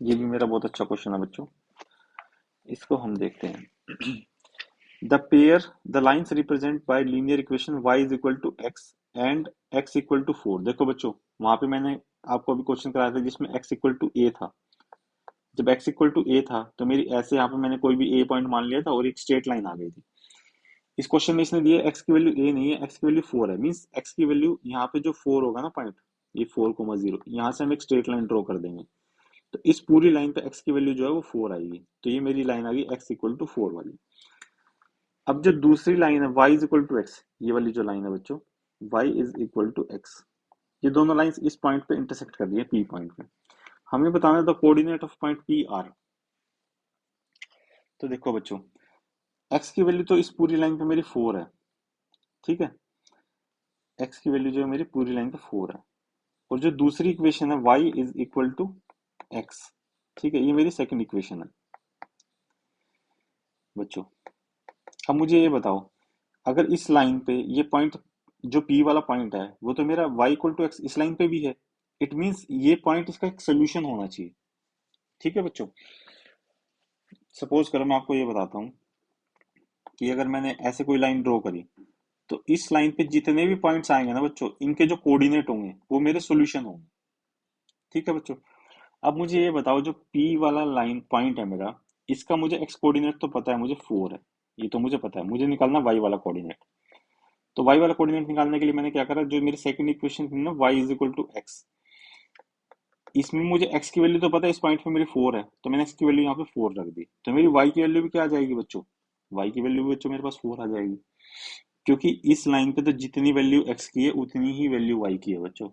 ये भी मेरा बहुत अच्छा क्वेश्चन है बच्चों, इसको हम देखते हैं। The pair the lines represent by linear equation y is equal to x and x equal to 4। देखो बच्चों वहां पे मैंने आपको अभी क्वेश्चन कराया था जिसमें x इक्वल टू a था। जब x इक्वल टू a था तो मेरी ऐसे यहाँ पे मैंने कोई भी a पॉइंट मान लिया था और एक स्ट्रेट लाइन आ गई थी। इस क्वेश्चन में इसने दिया x की वैल्यू a नहीं है, x की वैल्यू 4 है, मींस x की वैल्यू यहाँ पे जो 4 होगा ना पॉइंट, ये 4,0, यहाँ से हम एक स्ट्रेट लाइन ड्रॉ कर देंगे, तो इस पूरी लाइन पे x की वैल्यू जो है वो 4 आएगी, तो ये मेरी लाइन आ गई x इक्वल टू 4 वाली। अब जो दूसरी लाइन है y is equal to x, ये वाली जो लाइन है बच्चों y is equal to x, ये दोनों लाइंस इस पॉइंट पे इंटरसेक्ट कर रही है P पॉइंट पे। हमें बताना है the coordinate of point P R. तो देखो बच्चों x की वैल्यू तो इस पूरी लाइन पे मेरी 4 है। ठीक है, x की वैल्यू जो है मेरी पूरी लाइन पे 4 है, और जो दूसरी इक्वेशन है y is equal to x. ठीक है, ये मेरी सेकंड इक्वेशन है बच्चों। अब मुझे ये बताओ, अगर इस लाइन पे ये पॉइंट जो P वाला पॉइंट है वो तो मेरा y इक्वल टू एक्स इस लाइन पे भी है, इट मींस ये पॉइंट इसका एक सोल्यूशन होना चाहिए। ठीक है बच्चों, सपोज करो मैं आपको ये बताता हूँ कि अगर मैंने ऐसे कोई लाइन ड्रॉ करी तो इस लाइन पे जितने भी पॉइंट्स आएंगे ना बच्चों, इनके जो कोऑर्डिनेट होंगे वो मेरे सॉल्यूशन होंगे। ठीक है बच्चों, अब मुझे ये बताओ जो P वाला लाइन पॉइंट है मेरा, इसका मुझे एक्स कोऑर्डिनेट तो पता है, मुझे 4 है, ये तो मुझे पता है, मुझे निकालना y वाला कोऑर्डिनेट। तो y वाला कोऑर्डिनेट निकालने के लिए मैंने क्या करा, जो मेरी सेकंड इक्वेशन थी ना y is equal to x, इसमें मुझे x की वैल्यू तो पता है, इस पॉइंट पे मेरी 4 है, तो मैंने x की वैल्यू यहाँ पे 4 रख दी, तो मेरी y की वैल्यू भी क्या आ जाएगी बच्चों, y की वैल्यू भी बच्चों मेरे पास 4 आ जाएगी, क्योंकि इस लाइन पे तो जितनी वैल्यू x की है उतनी ही वैल्यू y की है बच्चों।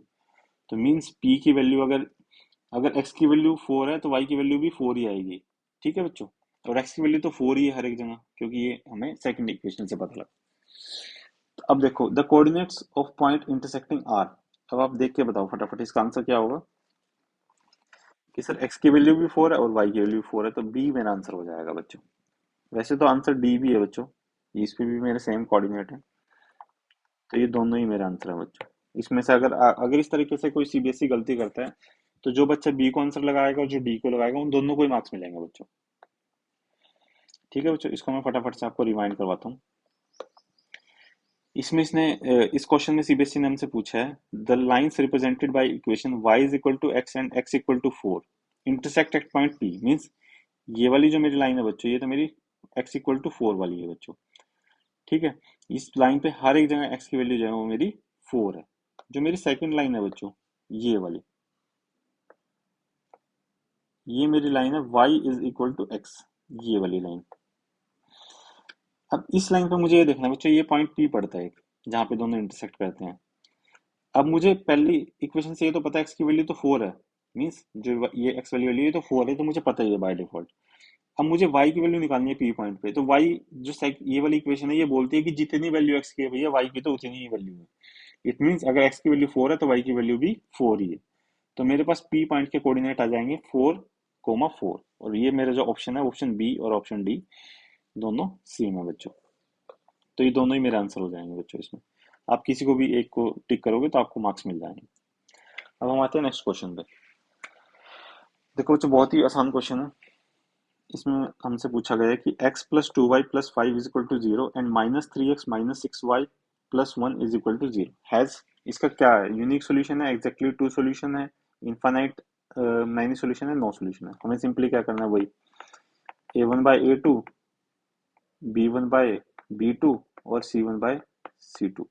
तो मीन्स p की वैल्यू अगर अगर x की वैल्यू 4 है तो y की वैल्यू भी 4 ही आएगी। ठीक है बच्चों, और x की वैल्यू तो 4 ही है हर एक जगह, क्योंकि ये हमें सेकंड इक्वेशन से पता लगा। तो अब देखो the coordinates of point intersecting are, अब आप देख के बताओ फटाफट इसका आंसर क्या होगा, कि सर x की वैल्यू भी 4 है और y की वैल्यू भी 4 है, तो b मेरा आंसर हो जाएगा बच्चों। वैसे तो आंसर डी भी है बच्चों, इस पे भी मेरे सेम कोऑर्डिनेट है, तो ये दोनों ही मेरा आंसर है बच्चों। इसमें से अगर अगर इस तरीके से कोई सीबीएसई गलती करता है तो जो बच्चा बी को आंसर लगाएगा और जो डी को लगाएगा उन दोनों को ही मार्क्स मिलेंगे बच्चों। ठीक है बच्चों, इसको मैं फटाफट से आपको रिमाइंड करवाता हूँ। इसमें इसने इस क्वेश्चन में सीबीएसई ने हमसे पूछा है the lines represented by equation y is equal to x and x equal to 4 intersect at point p, means ये वाली जो मेरी लाइन है बच्चों, ये तो मेरी x इक्वल टू 4 वाली है बच्चों। ठीक है, इस लाइन पे हर एक जगह x की वैल्यू जो है वो मेरी 4 है। जो मेरी सेकंड लाइन है बच्चों, ये वाली, ये मेरी लाइन है y is equal to x, ये वाली लाइन। अब इस लाइन पे मुझे ये देखना है बच्चों, ये पॉइंट P पड़ता है एक, जहाँ पे दोनों इंटरसेक्ट करते हैं। अब मुझे पहली इक्वेशन से ये तो पता है x की वैल्यू तो 4 है, मींस जो ये x वाली वैल्यू है तो 4 है, तो मुझे पता ही है बाय डिफॉल्ट। अब मुझे y की वैल्यू निकालनी है P पॉइंट पे, तो y जो ये वाली इक्वेशन है ये बोलती है कि जितनी वैल्यू x की है भैया y की तो उतनी ही वैल्यू है। इट मीन्स अगर x की वैल्यू 4 है तो y की वैल्यू भी 4 ही है, तो मेरे पास P पॉइंट के कोऑर्डिनेट आ जाएंगे 4,4, और ये मेरा जो ऑप्शन है ऑप्शन बी और ऑप्शन डी दोनों सेम है बच्चों, तो ये दोनों ही मेरे आंसर हो जाएंगे बच्चों। इसमें आप किसी को भी एक को टिक करोगे तो आपको मार्क्स मिल जाएंगे। अब हम आते हैं नेक्स्ट क्वेश्चन पे। देखो बच्चों बहुत ही आसान क्वेश्चन है, इसमें हमसे पूछा गया है कि x plus 2y plus 5 is equal to 0 and -3x minus 6y plus 1 is equal to 0 has, इसका क्या है, यूनिक सोल्यूशन है, एग्जैक्टली टू सोल्यूशन है, इनफाइनाइट मैनी सोल्यूशन है, नो सोल्यूशन है। हमें सिंपली क्या करना है, वही a1/a2 b1/b2 और c1/c2।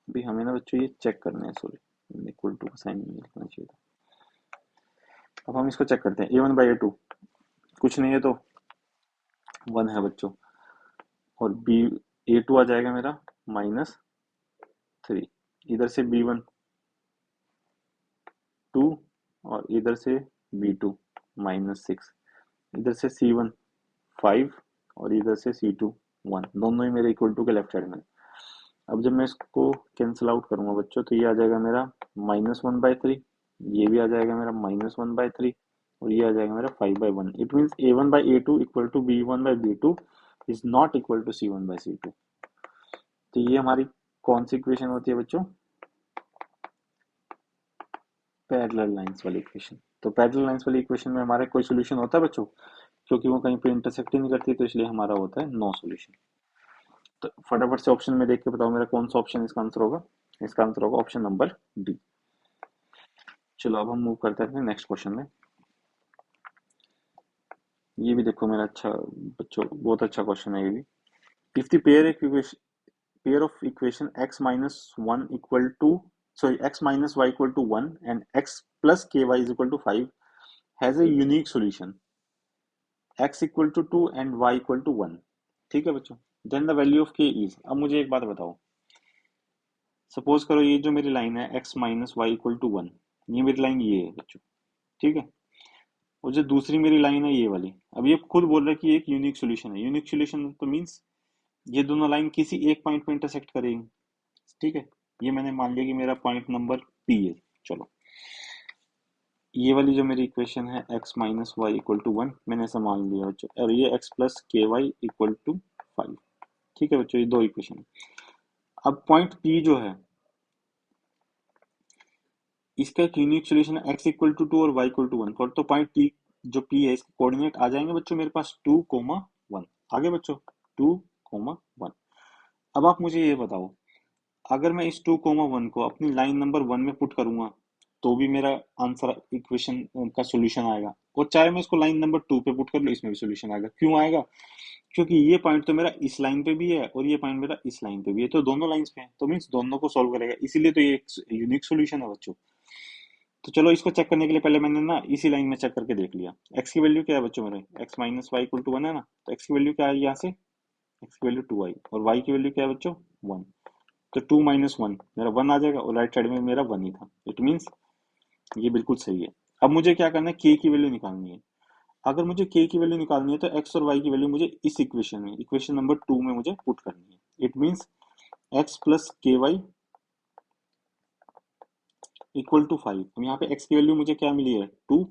भी हमें ना बच्चों ये चेक करना है, सॉरी इक्वल टू का साइन नहीं लिखना चाहिए था। अब हम इसको चेक करते हैं, a1/a2 कुछ नहीं है तो 1 है बच्चों, और b a2 आ जाएगा मेरा माइनस 3, इधर से B1 2 और इधर से B2 -6, इधर से C1 5 और इधर से C2 1, दोनों ही मेरे इक्वल टू के लेफ्ट साइड में। अब जब मैं इसको कैंसिल आउट करूंगा बच्चों तो ये आ जाएगा मेरा -1/3, ये भी आ जाएगा मेरा -1/3 और ये आ जाएगा मेरा 5/1। It means A1/A2 equal to B1/B2 is not equal to C1/C2। तो ये हमारी कौन सी इक्वेशन होती है बच्चों? पैरेलल लाइंस वाली इक्वेशन। तो पैरेलल लाइंस वाली इक्वेशन में हमारा कोई सोल्यूशन होता है बच्चों? क्योंकि वो कहीं पे इंटरसेक्ट ही नहीं करती तो इसलिए हमारा होता है नो सोल्यूशन। तो फटाफट से ऑप्शन में देख के बताओ मेरा कौन सा ऑप्शन इसका आंसर होगा? इसका आंसर होगा ऑप्शन नंबर डी। चलो अब हम मूव करते हैं नेक्स्ट क्वेश्चन में। ये भी देखो मेरा अच्छा बच्चों बहुत अच्छा क्वेश्चन है ये भी। If the pair of equation x minus 1 equal to x minus y equal to 1 and x plus ky is equal to 5 has a unique solution x equal to 2 and y equal to 1। ठीक है बच्चों, then the value of k is। अब मुझे एक बात बताओ, suppose करो ये जो मेरी लाइन है x minus y equal to 1, ये मेरी लाइन ये है बच्चों, ठीक है। और जो दूसरी मेरी लाइन है ये वाली, अब ये खुद बोल रहा है कि एक यूनिक सोल्यूशन है। यूनिक सोल्यूशन तो मीन्स ये दोनों लाइन किसी एक पॉइंट पे इंटरसेक्ट करेंगी, ठीक है। ये मैंने मान लिया कि मेरा पॉइंट नंबर P है। चलो ये वाली जो मेरी इक्वेशन है x minus y equal to 1 मैंने ऐसा मान लिया बच्चों, और ये x plus k y equal to 5, ठीक है बच्चों, ये दो इक्वेशन है। अब पॉइंट P जो है इसका एक यूनिक सोल्यूशन है x इक्वल टू 2 और y इक्वल टू 1 पर। तो पॉइंट P जो P है इसके कोऑर्डिनेट आ जाएंगे बच्चों मेरे पास 2,1 आगे बच्चों 2,1। अब आप मुझे ये बताओ, अगर मैं इस 2,1 को अपनी लाइन नंबर 1 में पुट करूंगा तो भी मेरा आंसर इक्वेशन का सॉल्यूशन आएगा, और चाहे मैं इसको लाइन नंबर 2 पे पुट कर लूं इसमें भी सॉल्यूशन आएगा। क्यों आएगा? क्योंकि ये पॉइंट तो मेरा इस लाइन पे भी है और ये पॉइंट मेरा इस लाइन पे भी है, तो दोनों लाइंस पे है, तो मीन्स दोनों को सॉल्व करेगा, इसीलिए तो ये एक यूनिक सॉल्यूशन है बच्चों। तो चलो इसको चेक करने के लिए पहले मैंने ना इसी लाइन में चेक करके देख लिया। एक्स की वैल्यू क्या है बच्चों मेरे, x minus y equal to 1 है ना, तो एक्स की वैल्यू क्या है यहाँ से, एक्स की वैल्यू 2i और वाई की वैल्यू क्या है बच्चों 1। तो 2 माइनस 1 मेरा 1 आ जाएगा और राइट साइड में मेरा 1 ही था, इट मीन्स ये बिल्कुल सही है। अब मुझे क्या करना है, के की वैल्यू निकालनी है। अगर मुझे के की वैल्यू निकालनी है तो एक्स और वाई की वैल्यू मुझे इस इक्वेशन में, इक्वेशन नंबर 2 में मुझे पुट करनी है। It means x plus k y equal to 5। अब यहाँ पे एक्स की वैल्यू मुझे क्या मिली है 2,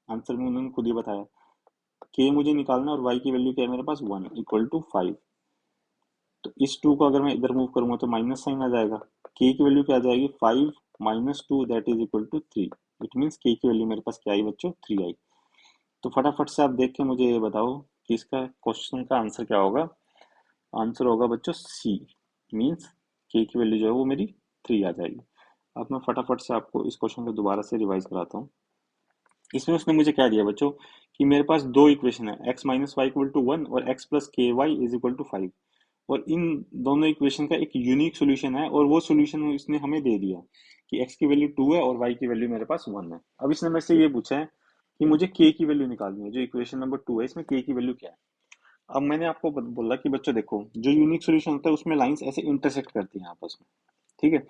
आंसर में उन्होंने खुद ही बताया। के मुझे निकालना है और वाई की वैल्यू क्या है मेरे पास 1 इक्वल टू 5। तो इस 2 को अगर मैं इधर मूव करूंगा तो माइनस साइन आ जाएगा। के की वैल्यू क्या आ जाएगी 5 minus 2 that is equal to 3। It means k की वैल्यू मेरे पास क्या आई बच्चों 3 आई। तो फटाफट से आप देख के मुझे ये बताओ कि इसका क्वेश्चन का आंसर क्या होगा। आंसर होगा बच्चों सी, मीन्स के की वैल्यू जो है वो मेरी 3 आ जाएगी। अब मैं फटाफट से आपको इस क्वेश्चन को दोबारा से रिवाइज कराता हूँ। इसमें उसने मुझे क्या दिया बच्चों कि मेरे पास दो इक्वेशन है, x minus y equal to 1 और x plus k y is equal to 5, और इन दोनों इक्वेशन का एक यूनिक सोल्यूशन है, और वो सोल्यूशन इसने हमें दे दिया कि x की वैल्यू 2 है और y की वैल्यू मेरे पास 1 है। अब इसने मेरे से ये पूछा है कि मुझे k की वैल्यू निकालनी है, जो इक्वेशन नंबर 2 है इसमें k की वैल्यू क्या है। अब मैंने आपको बोला कि बच्चों देखो जो यूनिक सोल्यूशन होता है उसमें लाइंस ऐसे इंटरसेक्ट करती हैं आपस में, ठीक है।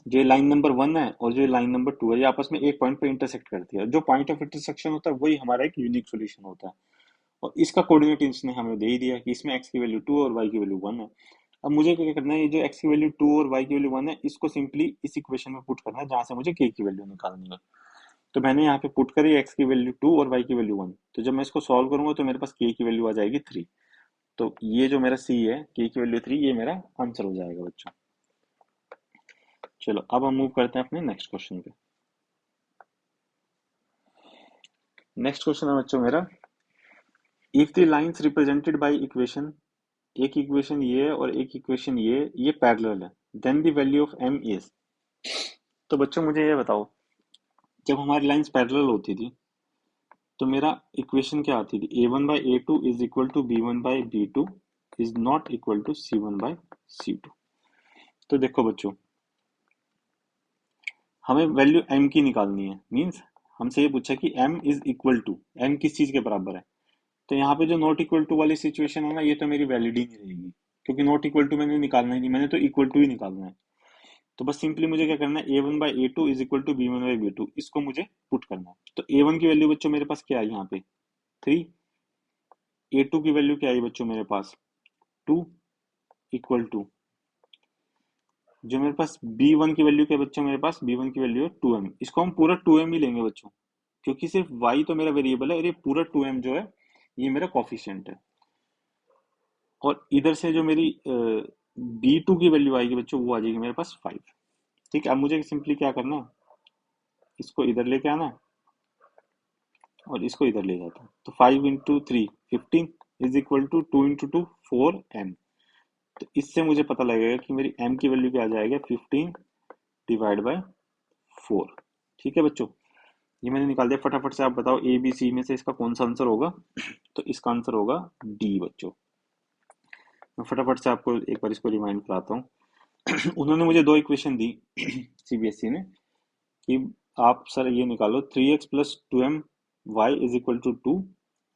जो लाइन नंबर 1 है और जो लाइन नंबर 2 है ये आपस में एक पॉइंट पे इंटरसेक्ट करती है, जो पॉइंट ऑफ इंटरसेक्शन होता है वही हमारा एक यूनिक सोल्यूशन होता है, और इसका कोऑर्डिनेट इसने हमें दे ही दिया कि इसमें x की वैल्यू 2 और y की वैल्यू 1 है। अब मुझे क्या करना है, ये जो x की वैल्यू 2 और y की वैल्यू 1 है इसको सिंपली इस इक्वेशन में पुट करना है जहां से मुझे k की वैल्यू निकालनी है। तो मैंने यहाँ पे पुट करी x की वैल्यू 2 और y की वैल्यू 1, तो जब मैं इसको सॉल्व करूंगा तो मेरे पास k की वैल्यू आ जाएगी 3। तो ये जो मेरा c है k की वैल्यू 3, ये मेरा आंसर हो जाएगा बच्चों। चलो अब हम मूव करते हैं अपने नेक्स्ट क्वेश्चन पे। नेक्स्ट क्वेश्चन है बच्चों मेरा, if the lines represented by equation, एक इक्वेशन ये है और एक इक्वेशन ये पैरेलल है, then the value of m is. तो बच्चों मुझे ये बताओ, जब हमारी लाइंस पैरेलल होती थी तो मेरा इक्वेशन क्या आती थी, a1/a2 is equal to b1/b2 is not equal to c1/c2। तो देखो बच्चों हमें वैल्यू m की निकालनी है, मींस हमसे ये पूछा कि m is equal to, m किस चीज के बराबर है। तो यहाँ पे जो नॉट इक्वल टू वाली सिचुएशन है ना, ये तो मेरी वैलिड ही नहीं रहेगी, क्योंकि नॉट इक्वल टू मैंने निकालना ही नहीं, मैंने तो इक्वल टू ही निकालना है। तो बस सिंपली मुझे क्या करना है, a1/a2 is equal to b1/b2, इसको मुझे पुट करना है। तो a1 की वैल्यू बच्चों मेरे पास क्या है यहाँ पे 3, a2 की वैल्यू क्या है बच्चों मेरे पास 2 इक्वल टू, जो मेरे पास b1 की वैल्यू क्या है बच्चों, मेरे पास b1 की वैल्यू है 2m, इसको हम पूरा 2m ही लेंगे बच्चों, क्योंकि सिर्फ y तो मेरा वेरिएबल है और ये पूरा 2m जो है ये मेरा कॉफिशिएंट है। और इधर से जो मेरी b2 की वैल्यू आएगी बच्चों वो आ जाएगी मेरे पास 5। ठीक है, अब मुझे सिंपली क्या करना है, इसको इधर लेके आना है और इसको इधर ले जाता हूँ। तो 5 into 3 15 is equal to 2 into 2 4m। तो इससे मुझे पता लगेगा कि मेरी m की वैल्यू क्या आ जाएगा 15 डिवाइड बाय 4। ठीक है बच्चों, ये मैंने निकाल दिया। फटाफट से आप बताओ ए बी सी में से इसका कौन सा आंसर होगा। तो इसका आंसर होगा डी बच्चों। मैं फटाफट से आपको एक बार इसको रिमाइंड कराता हूँ। उन्होंने मुझे दो इक्वेशन दी सीबीएसई ने कि आप सर ये निकालो 3x plus 2my is equal to 2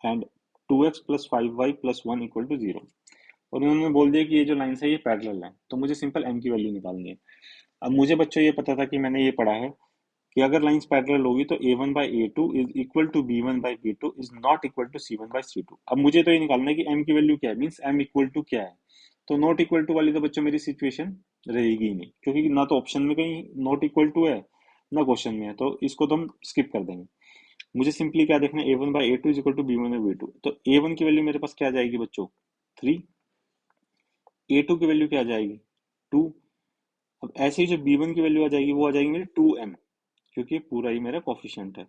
and 2x plus 5y plus 1 equal to 0। और उन्होंने बोल दिया कि ये जो लाइन है ये पैरेलल है, तो मुझे सिंपल m की वैल्यू निकालनी है। अब मुझे बच्चों ये पता था कि मैंने ये पढ़ा है कि अगर लाइंस पैरेलल होगी तो a1/a2 is equal to b1/b2 is not equal to c1/c2। अब मुझे तो ये निकालना है कि m की वैल्यू क्या है, मींस m इक्वल टू क्या है। तो नॉट इक्वल टू वाली तो बच्चों मेरी सिचुएशन रहेगी ही नहीं, क्योंकि ना तो ऑप्शन में कहीं नॉट इक्वल टू है ना क्वेश्चन में है, तो इसको तो हम स्किप कर देंगे। मुझे सिंपली क्या देखना है, a1/a2 is equal to b1/b2। तो a1 की वैल्यू मेरे पास क्या आ जाएगी बच्चों 3, a2 की वैल्यू क्या आ जाएगी 2। अब ऐसे ही जो b1 की वैल्यू आ जाएगी वो आ जाएगी मेरी 2m, क्योंकि पूरा ही मेरा कोफिशिएंट है।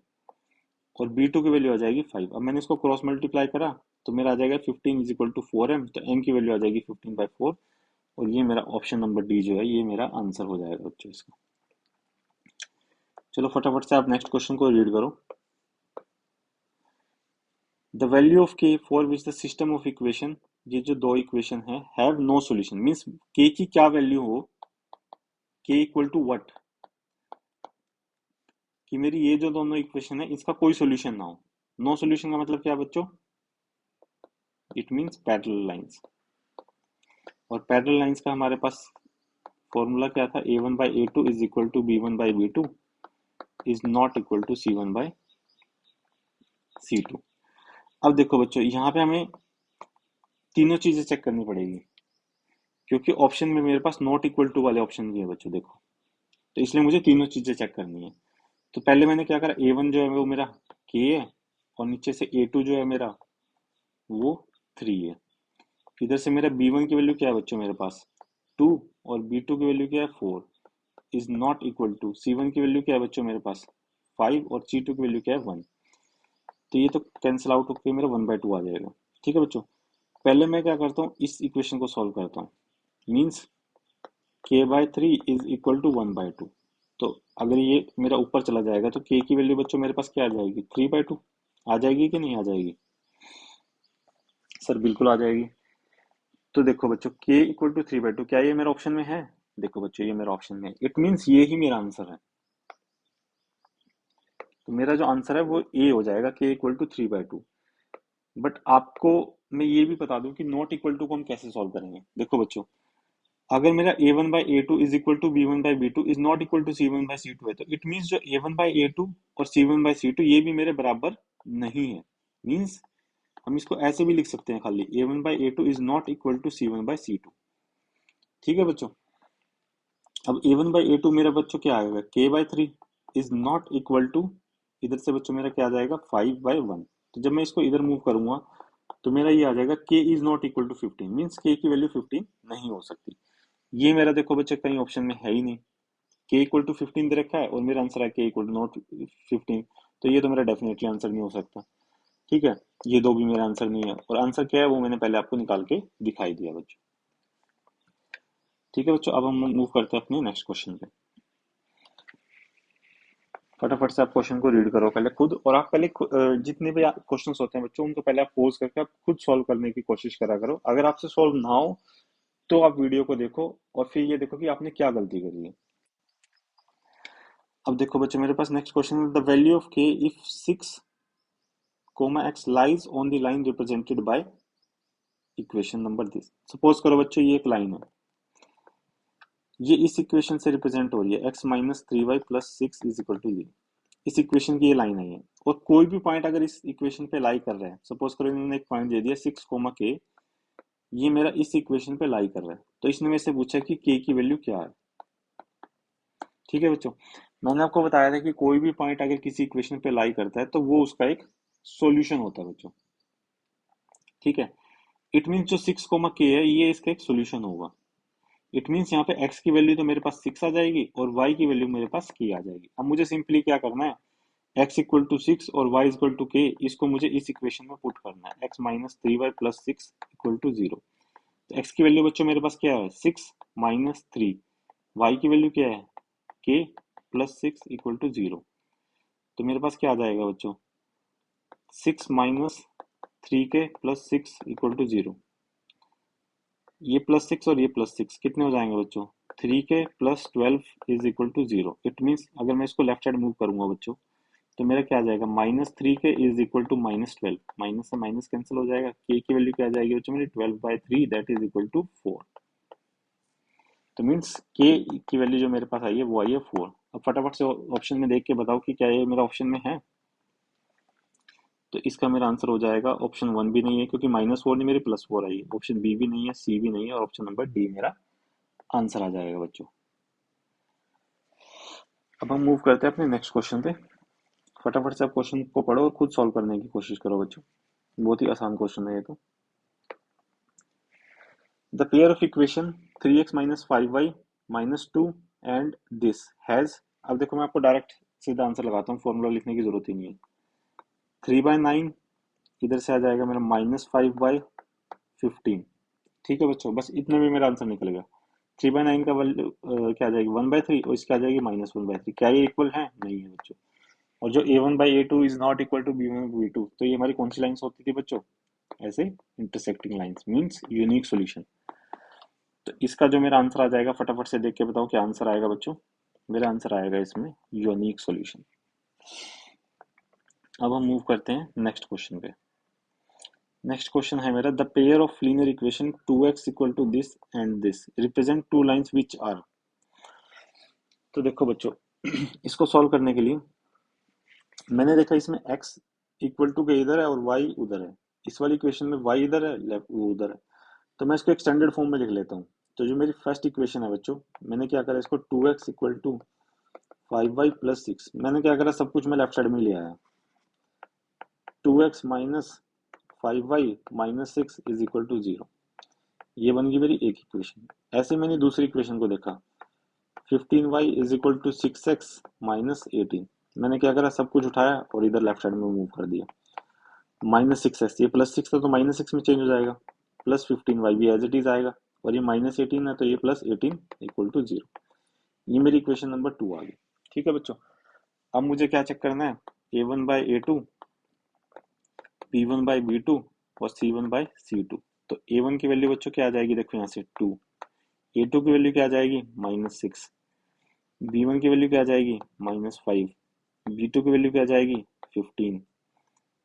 और b2 की वैल्यू आ जाएगी 5। अब मैंने इसको क्रॉस मल्टीप्लाई करा तो मेरा आ जाएगा 15 इज इक्वल टू 4m, तो m की वैल्यू आ जाएगी 15/4। और ये मेरा ऑप्शन नंबर डी जो है ये मेरा आंसर हो जाएगा बच्चों इसका। चलो फटाफट से आप नेक्स्ट क्वेश्चन को रीड करो। The value of k for which the system of equation, ये जो दो इक्वेशन है have no solution, means k की क्या वैल्यू हो, k इक्वल टू व्हाट, कि मेरी ये जो दोनों इक्वेशन है इसका कोई सॉल्यूशन ना हो। नो सॉल्यूशन का मतलब क्या है बच्चों, इट मींस पैरेलल लाइंस। और पैरेलल लाइंस का हमारे पास फॉर्मूला क्या था, a1/a2 is equal to b1/b2 is not equal to c1/c2। अब देखो बच्चों यहाँ पे हमें तीनों चीजें चेक करनी पड़ेगी, क्योंकि ऑप्शन में मेरे पास नॉट इक्वल टू वाले ऑप्शन भी है बच्चों देखो, तो इसलिए मुझे तीनों चीजें चेक करनी है। तो पहले मैंने क्या करा, a1 जो है वो मेरा k है और नीचे से a2 जो है मेरा वो 3 है। इधर से मेरा b1 की वैल्यू क्या है बच्चों मेरे पास 2 और b2 की वैल्यू क्या है 4 is not equal to c1 की वैल्यू क्या है बच्चों मेरे पास 5 और c2 की वैल्यू क्या है 1। तो ये तो कैंसिल आउट होकर मेरा 1/2 आ जाएगा। ठीक है बच्चों, पहले मैं क्या करता हूँ इस इक्वेशन को सॉल्व करता हूँ, means k/3 is equal to 1/2। तो अगर ये मेरा ऊपर चला जाएगा तो k की वैल्यू बच्चों मेरे पास क्या आ जाएगी 3/2 आ जाएगी कि नहीं आ जाएगी, सर बिल्कुल आ जाएगी। तो देखो बच्चों k इक्वल टू 3/2 क्या ये मेरा ऑप्शन में है, देखो बच्चों ये मेरा ऑप्शन में है, इट मीन्स ये ही मेरा आंसर है। तो मेरा जो आंसर है वो ए हो जाएगा k इक्वल टू 3/2। बट आपको मैं ये भी बता दूं कि नॉट इक्वल टू को हम कैसे सॉल्व करेंगे। देखो बच्चों, अगर मेरा a1/a2 is equal to b1/b2 is not equal to c1/c2 है, तो इट मीन्स जो a1/a2 और c1/c2 ये भी मेरे बराबर नहीं है। मीन्स हम इसको ऐसे भी लिख सकते हैं खाली a1/a2 is not equal to c1/c2। ठीक है बच्चों, अब a1/a2 मेरा बच्चों क्या आएगा k/3 is not equal to, इधर से बच्चों मेरा क्या आ जाएगा 5/1। तो जब मैं इसको इधर मूव करूंगा तो मेरा ये आ जाएगा k is not equal to 15, means k की वैल्यू 15 नहीं हो सकती। ये मेरा देखो बच्चे कहीं ऑप्शन में है ही नहीं, k इक्वल टू 15 दे रखा है और मेरा आंसर है k इक्वल टू नॉट 15, तो ये तो मेरा डेफिनेटली आंसर नहीं हो सकता। ठीक है, ये दो भी मेरा आंसर नहीं है, और आंसर क्या है वो मैंने पहले आपको निकाल के दिखाई दिया बच्चों। ठीक है बच्चों, अब हम मूव करते हैं अपने नेक्स्ट क्वेश्चन पे। फटाफट से आप क्वेश्चन को रीड करो पहले खुद, और आप पहले जितने भी क्वेश्चंस होते हैं बच्चों उनको पहले आप पोज करके आप खुद सॉल्व करने की कोशिश करा करो। अगर आपसे सॉल्व ना हो तो आप वीडियो को देखो और फिर ये देखो कि आपने क्या गलती करी है। अब देखो बच्चों मेरे पास नेक्स्ट क्वेश्चन है, the value of k if 6, x lies on the line represented by equation number this. Suppose करो बच्चों ये एक लाइन है, ये इस इक्वेशन से रिप्रेजेंट हो रही है, x minus 3y plus 6 is equal to 0। इस इक्वेशन की ये लाइन है ये, और कोई भी पॉइंट अगर इस इक्वेशन पे लाई कर रहा है, सपोज करो इन्होंने एक पॉइंट दे दिया 6 कोमा के, ये मेरा इस इक्वेशन पे लाई कर रहा है, तो इसने मेरे से पूछा कि k की वैल्यू क्या है। ठीक है बच्चों, मैंने आपको बताया था कि कोई भी पॉइंट अगर किसी इक्वेशन पे लाई करता है तो वो उसका एक सॉल्यूशन होता है बच्चों। ठीक है, इट मीन्स जो 6 कोमा के है ये इसका एक सॉल्यूशन होगा। इट मीन्स यहाँ पे x की वैल्यू तो मेरे पास 6 आ जाएगी और y की वैल्यू मेरे पास k आ जाएगी। अब मुझे सिंपली क्या करना है, x इक्वल टू 6 और y इक्वल टू k, इसको मुझे इस इक्वेशन में पुट करना है, x minus 3y plus 6 equal to 0। तो x की वैल्यू बच्चों मेरे पास क्या है, 6 माइनस 3, y की वैल्यू क्या है, k प्लस 6 इक्वल टू 0। तो मेरे पास क्या आ जाएगा बच्चों, 6 minus 3k plus 6 equal to 0। ये प्लस 6 और ये प्लस 6 कितने हो जाएंगे बच्चों, 3k plus 12 is equal to 0। It means अगर मैं इसको लेफ्ट साइड मूव करूंगा बच्चों, तो मेरा क्या आ जाएगा, minus 3k is equal to minus 12, minus से माइनस कैंसिल हो जाएगा, k की वैल्यू क्या आ जाएगी बच्चों मेरी, 12/3 दैट इज इक्वल टू 4। तो मीन्स k की वैल्यू जो मेरे पास आई है वो आई है 4। अब फटाफट से ऑप्शन में देख के बताओ कि क्या ये मेरा ऑप्शन में है। तो इसका मेरा आंसर हो जाएगा ऑप्शन 1 भी नहीं है, क्योंकि -4 नहीं, मेरी +4 आई है। ऑप्शन बी भी नहीं है, सी भी नहीं है, और ऑप्शन नंबर डी मेरा आंसर आ जाएगा बच्चों। अब हम मूव करते हैं अपने नेक्स्ट क्वेश्चन पे। फटाफट से आप क्वेश्चन को पढ़ो और खुद सॉल्व करने की कोशिश करो बच्चों, बहुत ही आसान क्वेश्चन है ये तो। The pair of equation 3x minus 5y minus 2 and this has, अब देखो मैं आपको डायरेक्ट सीधा आंसर लगाता हूँ, फॉर्मूला लिखने की जरूरत ही नहीं है। 3/9 इधर से आ जाएगा मेरा -5/15। ठीक है बच्चों, बस इतने में मेरा आंसर निकल गया। 3/9 का वैल्यू क्या आ जाएगी, 1/3, और इसकी आ जाएगी -1/3। क्या ये इक्वल है, नहीं है बच्चों। और जो a1/a2 is not equal to b1/b2, तो ये हमारी कौन सी लाइन्स होती थी बच्चों, ऐसे intersecting lines, means unique solution. तो इसका जो मेरा आंसर आ जाएगा, फटाफट से देख के बताओ क्या आंसर आएगा बच्चों। मेरा आंसर आएगा इसमें यूनिक सॉल्यूशन। अब हम मूव करते हैं नेक्स्ट क्वेश्चन पे। नेक्स्ट क्वेश्चन है मेरा, the pair of linear equation 2x equal to this and this represent two lines which are. तो देखो बच्चों, इसको सॉल्व करने के लिए मैंने देखा इसमें x इक्वल टू के इधर है और y उधर है। इस वाली इक्वेशन में y इधर है, लेफ्ट वो उधर है। तो मैं इसको एक स्टैंडर्ड फॉर्म में लिख लेता हूँ। तो जो मेरी फर्स्ट इक्वेशन है बच्चों, मैंने क्या करा, इसको 2x equal to 5y plus 6, मैंने क्या करा, सब कुछ मैं लेफ्ट साइड में ले आया। 2x minus 5y minus 6 is equal to 0। ये बन गई मेरी एक इक्वेशन। ऐसे मैंने दूसरी इक्वेशन को देखा, 15y is equal to 6x minus 18। मैंने क्या करा, सब कुछ उठाया और इधर लेफ्ट साइड में मूव कर दिया। -6x, ये +6 था तो -6 में चेंज हो जाएगा, +15y भी एज इट इज आएगा, और ये -18 है तो ये +18 इक्वल टू 0। ये मेरी इक्वेशन नंबर 2 आ गई। ठीक है बच्चों, अब मुझे क्या चेक करना है, a1/a2, b1/b2 और c1/c2। तो a1 की वैल्यू बच्चों क्या आ जाएगी, देखो यहाँ से 2, a2 की वैल्यू क्या आ जाएगी -6, b1 की वैल्यू क्या आ जाएगी -5, b2 की वैल्यू क्या आ जाएगी 15,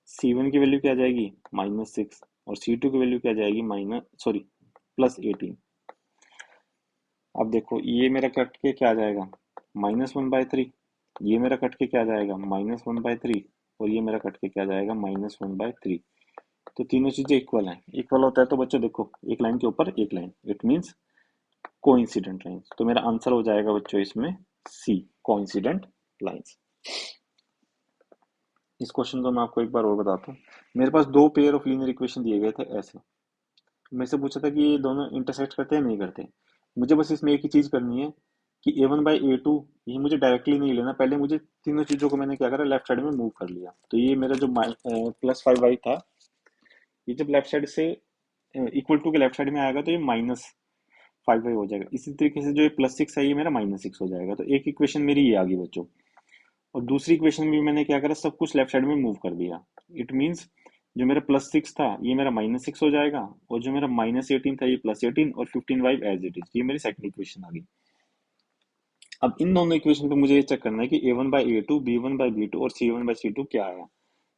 c1 की वैल्यू क्या आ जाएगी -6, और c2 की वैल्यू क्या आ जाएगी +18। अब देखो ये मेरा कट के क्या आ जाएगा, -1/3, ये मेरा कट के क्या आ जाएगा -1/3, और ये मेरा कट के क्या आ जाएगा -1/3। तो तीनों चीजें इक्वल हैं। इक्वल होता है तो बच्चों देखो, एक लाइन के ऊपर एक line, it means coincident lines. तो मेरा आंसर हो जाएगा बच्चों इसमें सी, कोइंसिडेंट लाइंस। इस क्वेश्चन को मैं आपको एक बार और बताता हूँ। मेरे पास दो पेयर ऑफ लीनियर इक्वेशन दिए गए थे ऐसे, मेरे से पूछा था कि ये दोनों इंटरसेक्ट करते हैं नहीं करते। मुझे बस इसमें एक ही चीज करनी है कि a1/a2 ये मुझे डायरेक्टली नहीं लेना, पहले मुझे तीनों चीजों को मैंने क्या करा, लेफ्ट साइड में मूव कर लिया। तो ये मेरा जो +5y था, ये जब लेफ्ट साइड से इक्वल टू के लेफ्ट साइड में आएगा तो ये -5y हो जाएगा। इसी तरीके से जो ये +6 है ये मेरा -6 हो जाएगा। तो एक इक्वेशन मेरी ये आ गई बच्चों, और दूसरी इक्वेशन में मैंने क्या करा, सब कुछ लेफ्ट साइड में मूव कर दिया। इट मीन्स जो मेरा +6 था ये मेरा -6 हो जाएगा, और जो मेरा -18 था ये +18, और 15y एज इट इज, ये मेरी सेकंड इक्वेशन आ गई। अब इन दोनों इक्वेशन पे मुझे ये चेक करना है कि a1/a2, b1/b2 और c1/c2 क्या आया।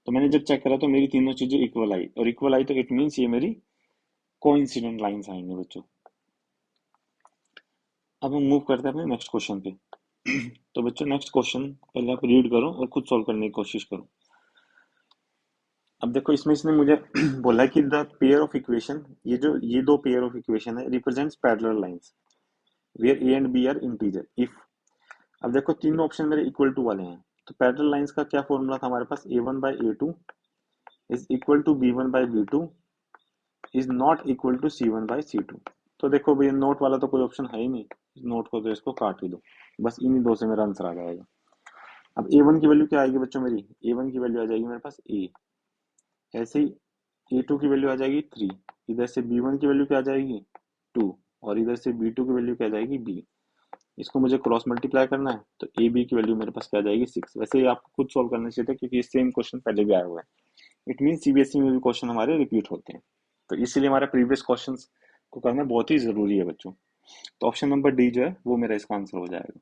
तो मैंने जब चेक करा तो मेरी तीनों चीजें इक्वल आई, और इक्वल आई तो इट मीन्स ये मेरी कोइंसिडेंट लाइंस आएंगे बच्चों। अब हम मूव करते हैं अपने नेक्स्ट क्वेश्चन पे। तो बच्चों नेक्स्ट क्वेश्चन पहले आप रीड करो और खुद सॉल्व करने की कोशिश करो। अब देखो इसमें इसने मुझे बोला है कि द पेयर ऑफ इक्वेशन, ये दो पेयर ऑफ इक्वेशन है represents parallel lines where A and B are integer if. अब देखो तीनों ऑप्शन मेरे इक्वल टू वाले हैं, तो पैरेलल लाइंस का क्या फॉर्मूला था हमारे पास, a1/a2 is equal to b1/b2 is not equal to c1/c2। तो देखो भैया नोट वाला तो कोई ऑप्शन है ही नहीं, इस नोट को तो इसको काट ही दो, बस इन्हीं दो से मेरा आंसर आ जाएगा। अब a1 की वैल्यू क्या आएगी बच्चों मेरी, a1 की वैल्यू आ जाएगी मेरे पास a, ऐसे ही a2 की वैल्यू आ जाएगी 3, इधर से b1 की वैल्यू क्या आ जाएगी 2, और इधर से b2 की वैल्यू क्या आ जाएगी b। इसको मुझे क्रॉस मल्टीप्लाई करना है, तो ए बी की वैल्यू मेरे पास क्या आ जाएगी 6। वैसे ही आपको खुद सॉल्व करना चाहिए था क्योंकि ये सेम क्वेश्चन पहले भी आया हुआ है। इट मीन सीबीएसई में भी क्वेश्चन हमारे रिपीट होते हैं, तो इसीलिए हमारे प्रीवियस क्वेश्चन को करना बहुत ही जरूरी है बच्चों। तो ऑप्शन नंबर डी जो है वो मेरा इसका आंसर हो जाएगा।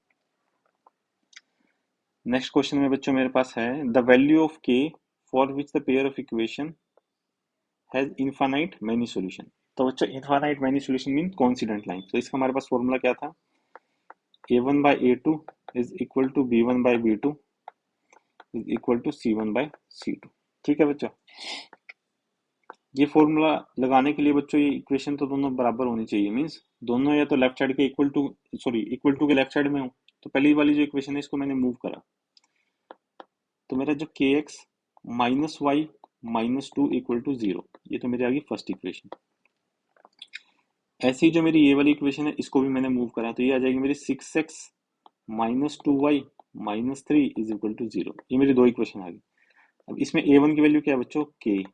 नेक्स्ट क्वेश्चन में बच्चों मेरे पास है द वैल्यू ऑफ के for which the pair of equation has infinite many solution. तो बच्चों infinite many solution mean coincident line, तो इसका हमारे पास फॉर्मूला क्या था, a1/a2 is equal to b1/b2 is equal to c1/c2। ठीक है बच्चों, ये फॉर्मूला लगाने के लिए बच्चों ये इक्वेशन तो दोनों बराबर होनी चाहिए, मींस दोनों या तो लेफ्ट साइड के इक्वल टू के लेफ्ट साइड में हो। तो पहली वाली जो इक्वेशन है इसको मैंने मूव करा, तो मेरा जो के एक्स -y-2 इक्वल टू 0, ये तो मेरी आ गई फर्स्ट इक्वेशन। ऐसे ही जो मेरी ये वाली इक्वेशन है इसको भी मैंने मूव करा, तो ये आ जाएगी मेरी 6x -2y-3 is equal to 0। ये मेरी दो इक्वेशन आ गई। अब इसमें a1 की वैल्यू क्या है बच्चों k,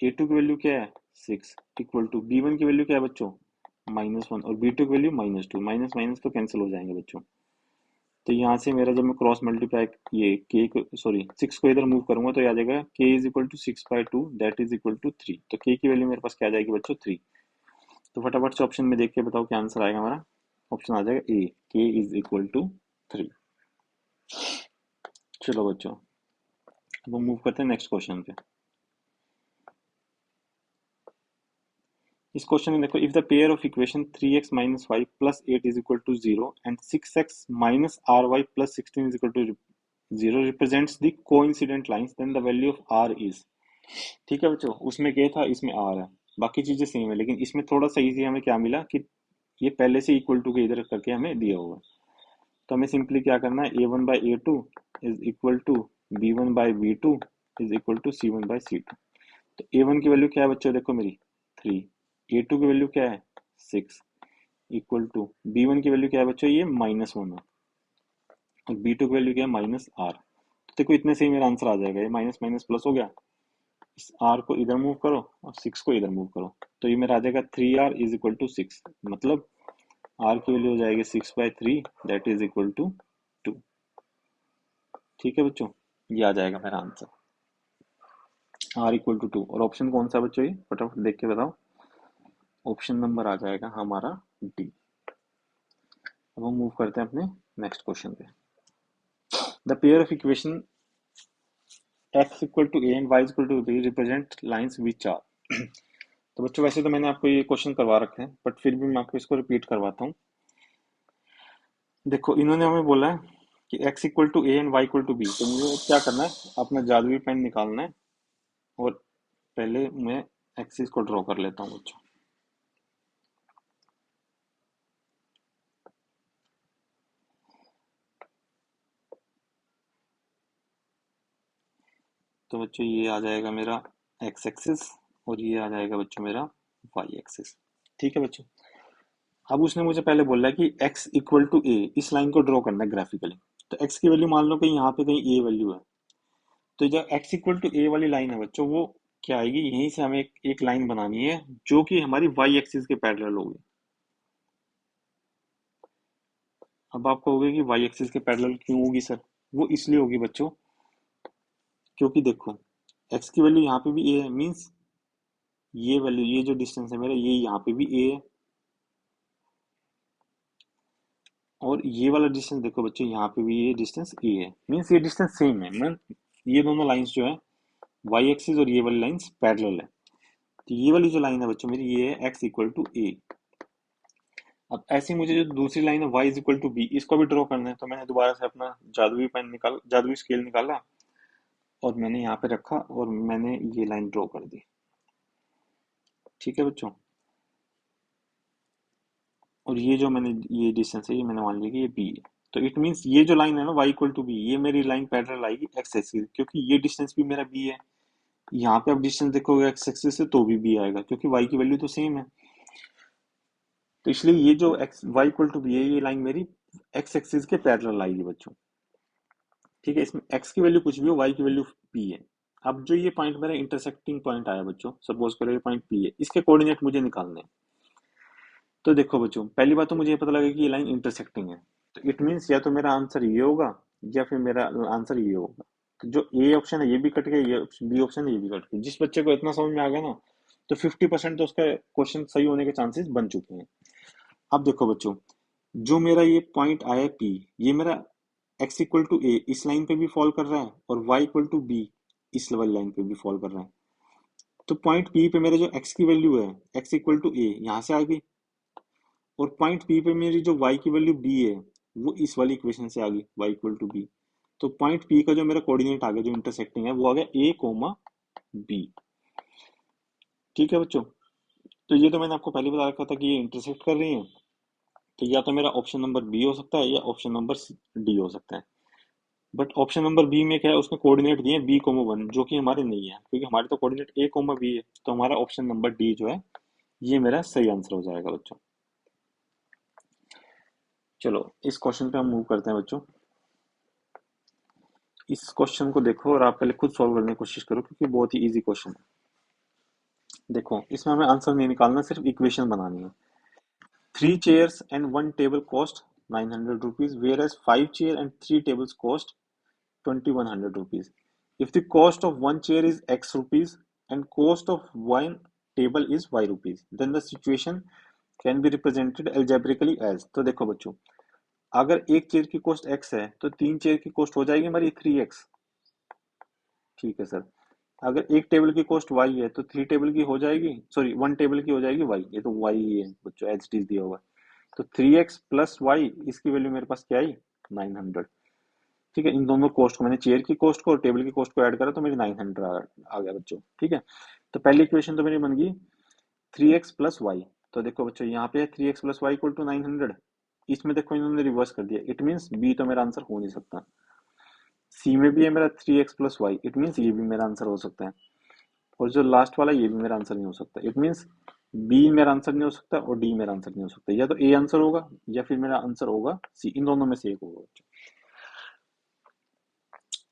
a2 की वैल्यू क्या है 6 इक्वल टू b1 की वैल्यू क्या है बच्चों -1 और b2 की वैल्यू -2, माइनस माइनस तो कैंसिल हो जाएंगे बच्चों। तो यहाँ से मेरा जब मैं क्रॉस मल्टीप्लाई ये k को 6 को इधर मूव करूंगा तो आ जाएगा k is equal to 6/2 that is equal to 3। तो k की वैल्यू मेरे पास क्या आ जाएगी बच्चों 3। तो फटाफट से ऑप्शन में देख के बताओ क्या आंसर आएगा हमारा। ऑप्शन आ जाएगा ए, k इज इक्वल टू 3। चलो बच्चों अब हम मूव करते हैं नेक्स्ट क्वेश्चन पे। इस क्वेश्चन में देखो if the pair of equation 3x - y + 8 is equal to 0 and 6x - ry + 16 is equal to 0 represents the coincident lines then the value of r is. ठीक है बच्चों, उसमें क्या था इसमें r है, बाकी चीजें सेम है, लेकिन इसमें थोड़ा सा इजी हमें क्या मिला कि ये पहले से इक्वल टू के इधर करके हमें दिया हुआ है। तो हमें सिंपली क्या करना है, a1/a2 is equal to b1/b2 is equal to c1/c2। तो a1 की वैल्यू क्या है बच्चों देखो मेरी 3, a2 की वैल्यू क्या है 6 इक्वल टू b1 की वैल्यू क्या है बच्चों ये -1 है और b2 की वैल्यू क्या है -r। तो देखो इतने से ही मेरा आंसर आ जाएगा, ये माइनस माइनस प्लस हो गया, इस r को इधर मूव करो और 6 को इधर मूव करो, तो ये मेरा आ जाएगा 3r इज इक्वल टू 6, मतलब r की वैल्यू हो जाएगी 6/3 दैट इज इक्वल टू 2। ठीक है बच्चों, ये आ जाएगा मेरा आंसर r इक्वल टू 2। और ऑप्शन कौन सा बच्चों ये फटाफट देख के बताओ। ऑप्शन नंबर आ जाएगा हमारा डी। अब हम मूव करते हैं अपने नेक्स्ट क्वेश्चन पे। The pair of equation x equal to a and y equal to b represent lines which are. तो बच्चों वैसे तो मैंने आपको ये क्वेश्चन करवा रखे हैं, बट फिर भी मैं आपको इसको रिपीट करवाता हूँ। देखो इन्होंने हमें बोला है कि x equal to a and y equal to b, तो मुझे क्या करना है, अपना जादुई पेन निकालना है और पहले मैं एक्सिस को ड्रॉ कर लेता हूँ बच्चों। तो बच्चों ये आ जाएगा मेरा x एक्सिस और ये आ जाएगा बच्चों मेरा y एक्सिस। ठीक है बच्चों, अब उसने मुझे पहले बोला है कि x इक्वल टू a, इस लाइन को ड्रॉ करना है ग्राफिकली। तो x की वैल्यू मान लो कहीं यहाँ पे कहीं a वैल्यू है, तो जब x इक्वल टू a वाली लाइन है बच्चों वो क्या आएगी, यहीं से हमें एक लाइन बनानी है जो कि हमारी y एक्सिस के पैरेलल होगी। अब आप कहोगे कि y एक्सिस के पैरेलल क्यों होगी सर, वो इसलिए होगी बच्चों क्योंकि देखो x की वैल्यू यहाँ पे भी a है, मीन्स ये वैल्यू ये जो डिस्टेंस है मेरा ये यहाँ पे भी a है, और ये वाला डिस्टेंस देखो बच्चों यहाँ पे भी ये डिस्टेंस a है, मीन्स ये डिस्टेंस सेम है। मैं ये दोनों लाइंस जो है y एक्सिस और ये वाली लाइंस पैरेलल है। तो ये वाली जो लाइन है बच्चों मेरी, ये है x इक्वल टू ए। अब ऐसे ही मुझे जो दूसरी लाइन है y is equal to b, इसको भी ड्रॉ करना है। तो मैंने दोबारा से अपना जादुई स्केल निकाला और मैंने यहाँ पे रखा और मैंने ये लाइन ड्रॉ कर दी। ठीक है बच्चों, और ये जो मैंने ये डिस्टेंस है ये मैंने मान लिया कि ये बी है। तो इट मीन्स ये जो लाइन है ना y इक्वल टू बी, ये मेरी लाइन पैरेलल आएगी x एक्सिस, क्योंकि ये डिस्टेंस भी मेरा b है। यहाँ पे आप डिस्टेंस देखोगे x एक्सिस से तो भी b आएगा, क्योंकि y की वैल्यू तो सेम है। तो इसलिए ये जो x y equal to b है, ये लाइन मेरी x एक्सिस के पैरेलल आएगी बच्चों। ठीक है, इसमें x की वैल्यू कुछ भी हो, y की वैल्यू p है। अब जो ये पॉइंट मेरा इंटरसेक्टिंग पॉइंट आया बच्चों, सपोज करो ये पॉइंट p है, इसके कोऑर्डिनेट मुझे निकालने हैं। तो देखो बच्चों, पहली बात तो मुझे ये पता लगा कि ये लाइन इंटरसेक्टिंग है। तो इट मीन्स या तो मेरा आंसर ये होगा या फिर मेरा आंसर ये होगा। तो जो ए ऑप्शन है ये भी कट गया, ये बी ऑप्शन है ये भी कट गया। जिस बच्चे को इतना समझ में आ गया ना, तो 50% तो उसका क्वेश्चन सही होने के चांसेस बन चुके हैं। अब देखो बच्चों, जो मेरा ये पॉइंट आया पी, ये मेरा एक्स इक्वल टू ए इस लाइन पे भी फॉल कर रहा है और वाई इक्वल टू बी इस लेवल लाइन पे भी फॉल कर रहा है। तो पॉइंट पी पे मेरे जो एक्स की वैल्यू है, एक्स इक्वल टू ए, यहाँ से आ गई, और पॉइंट पी पे मेरी जो y की वैल्यू b है, वो इस वाली इक्वेशन से आ गई, y इक्वल टू बी। तो पॉइंट p का जो मेरा कोऑर्डिनेट आ गया, जो इंटरसेक्टिंग है, वो आ गया a कोमा b। ठीक है बच्चों, तो ये तो मैंने आपको पहले बता रखा था कि ये इंटरसेक्ट कर रही है। तो या तो मेरा ऑप्शन नंबर बी हो सकता है या ऑप्शन नंबर डी हो सकता है। बट ऑप्शन नंबर बी में क्या है, उसने कोऑर्डिनेट दिए बी कोमा वन, जो कि हमारे नहीं है, क्योंकि हमारे तो कोऑर्डिनेट ए कोमा बी है। तो हमारा ऑप्शन नंबर डी जो है, ये मेरा सही आंसर हो जाएगा बच्चों। चलो इस क्वेश्चन पे हम मूव करते हैं बच्चों। इस क्वेश्चन को देखो और आप पहले खुद सॉल्व करने की कोशिश करो, क्योंकि बहुत ही इजी क्वेश्चन है। देखो इसमें हमें आंसर नहीं निकालना, सिर्फ इक्वेशन बनानी है। 3 chairs and 1 table cost 900 rupees, whereas 5 chairs and 3 tables cost 2100 rupees. If the cost of one chair is x rupees and cost of one table is y rupees, then the situation can be represented algebraically as। तो देखो बच्चों, अगर एक chair की cost x है तो 3 chair की cost हो जाएगी हमारी 3x। ठीक है सर। अगर एक टेबल की कॉस्ट y है तो 3 टेबल की हो जाएगी, सॉरी 1 टेबल की हो जाएगी y। ये तो y ही है बच्चों, एच डी दिया हुआ है। तो 3x प्लस वाई, इसकी वैल्यू मेरे पास क्या आई, 900। ठीक है, इन दोनों कॉस्ट को मैंने, चेयर की कॉस्ट को और टेबल की कॉस्ट को ऐड करा तो मेरी 900 आ गया बच्चों। ठीक है, तो पहली इक्वेशन तो मेरी बन गई 3x प्लस वाई। तो देखो बच्चों, यहाँ पे 3x plus Y equal to 900। इसमें देखो इन्होंने रिवर्स कर दिया, इट मीन्स बी तो मेरा आंसर हो नहीं सकता। सी में भी है मेरा 3x plus Y, it means ये भी मेरा आंसर हो सकता है। और जो लास्ट वाला, ये भी मेरा आंसर नहीं हो सकता। इट मीन्स बी मेरा आंसर नहीं हो सकता और डी मेरा आंसर नहीं हो सकता। या तो ए आंसर होगा या फिर मेरा आंसर होगा सी, इन दोनों में से एक होगा बच्चों।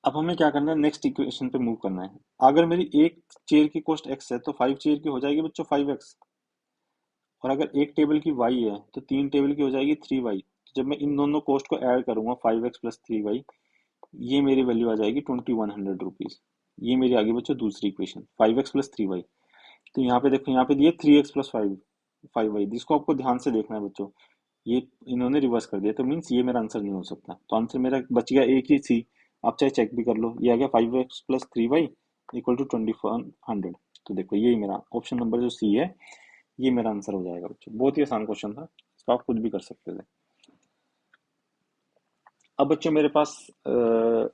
अब हमें क्या करना है, नेक्स्ट इक्वेशन पे मूव करना है। अगर मेरी एक चेयर की कॉस्ट एक्स है तो 5 चेयर की हो जाएगी बच्चों 5x। और अगर एक टेबल की y है तो 3 टेबल की हो जाएगी 3y। तो जब मैं इन दोनों कॉस्ट को ऐड करूंगा 5x प्लस 3y, ये मेरी वैल्यू आ जाएगी 2100 रुपीज। ये मेरी आ गई बच्चों दूसरी इक्वेशन, 5x प्लस 3y। तो यहाँ पे देखो, यहाँ पे दिए 3x प्लस 5y, जिसको आपको ध्यान से देखना है बच्चों। ये इन्होंने रिवर्स कर दिया, तो मीन्स ये मेरा आंसर नहीं हो सकता। तो आंसर मेरा बच गया एक ही सी। आप चाहे चेक भी कर लो, ये आ गया 5x plus 3y equal to 2100। तो देखो ये मेरा ऑप्शन नंबर जो सी है, ये मेरा आंसर हो जाएगा बच्चों। बहुत ही आसान क्वेश्चन था, इसको आप खुद भी कर सकते थे। अब बच्चों मेरे पास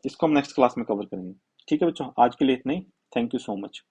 इसको हम नेक्स्ट क्लास में कवर करेंगे। ठीक है बच्चों, आज के लिए इतना ही। Thank you so much.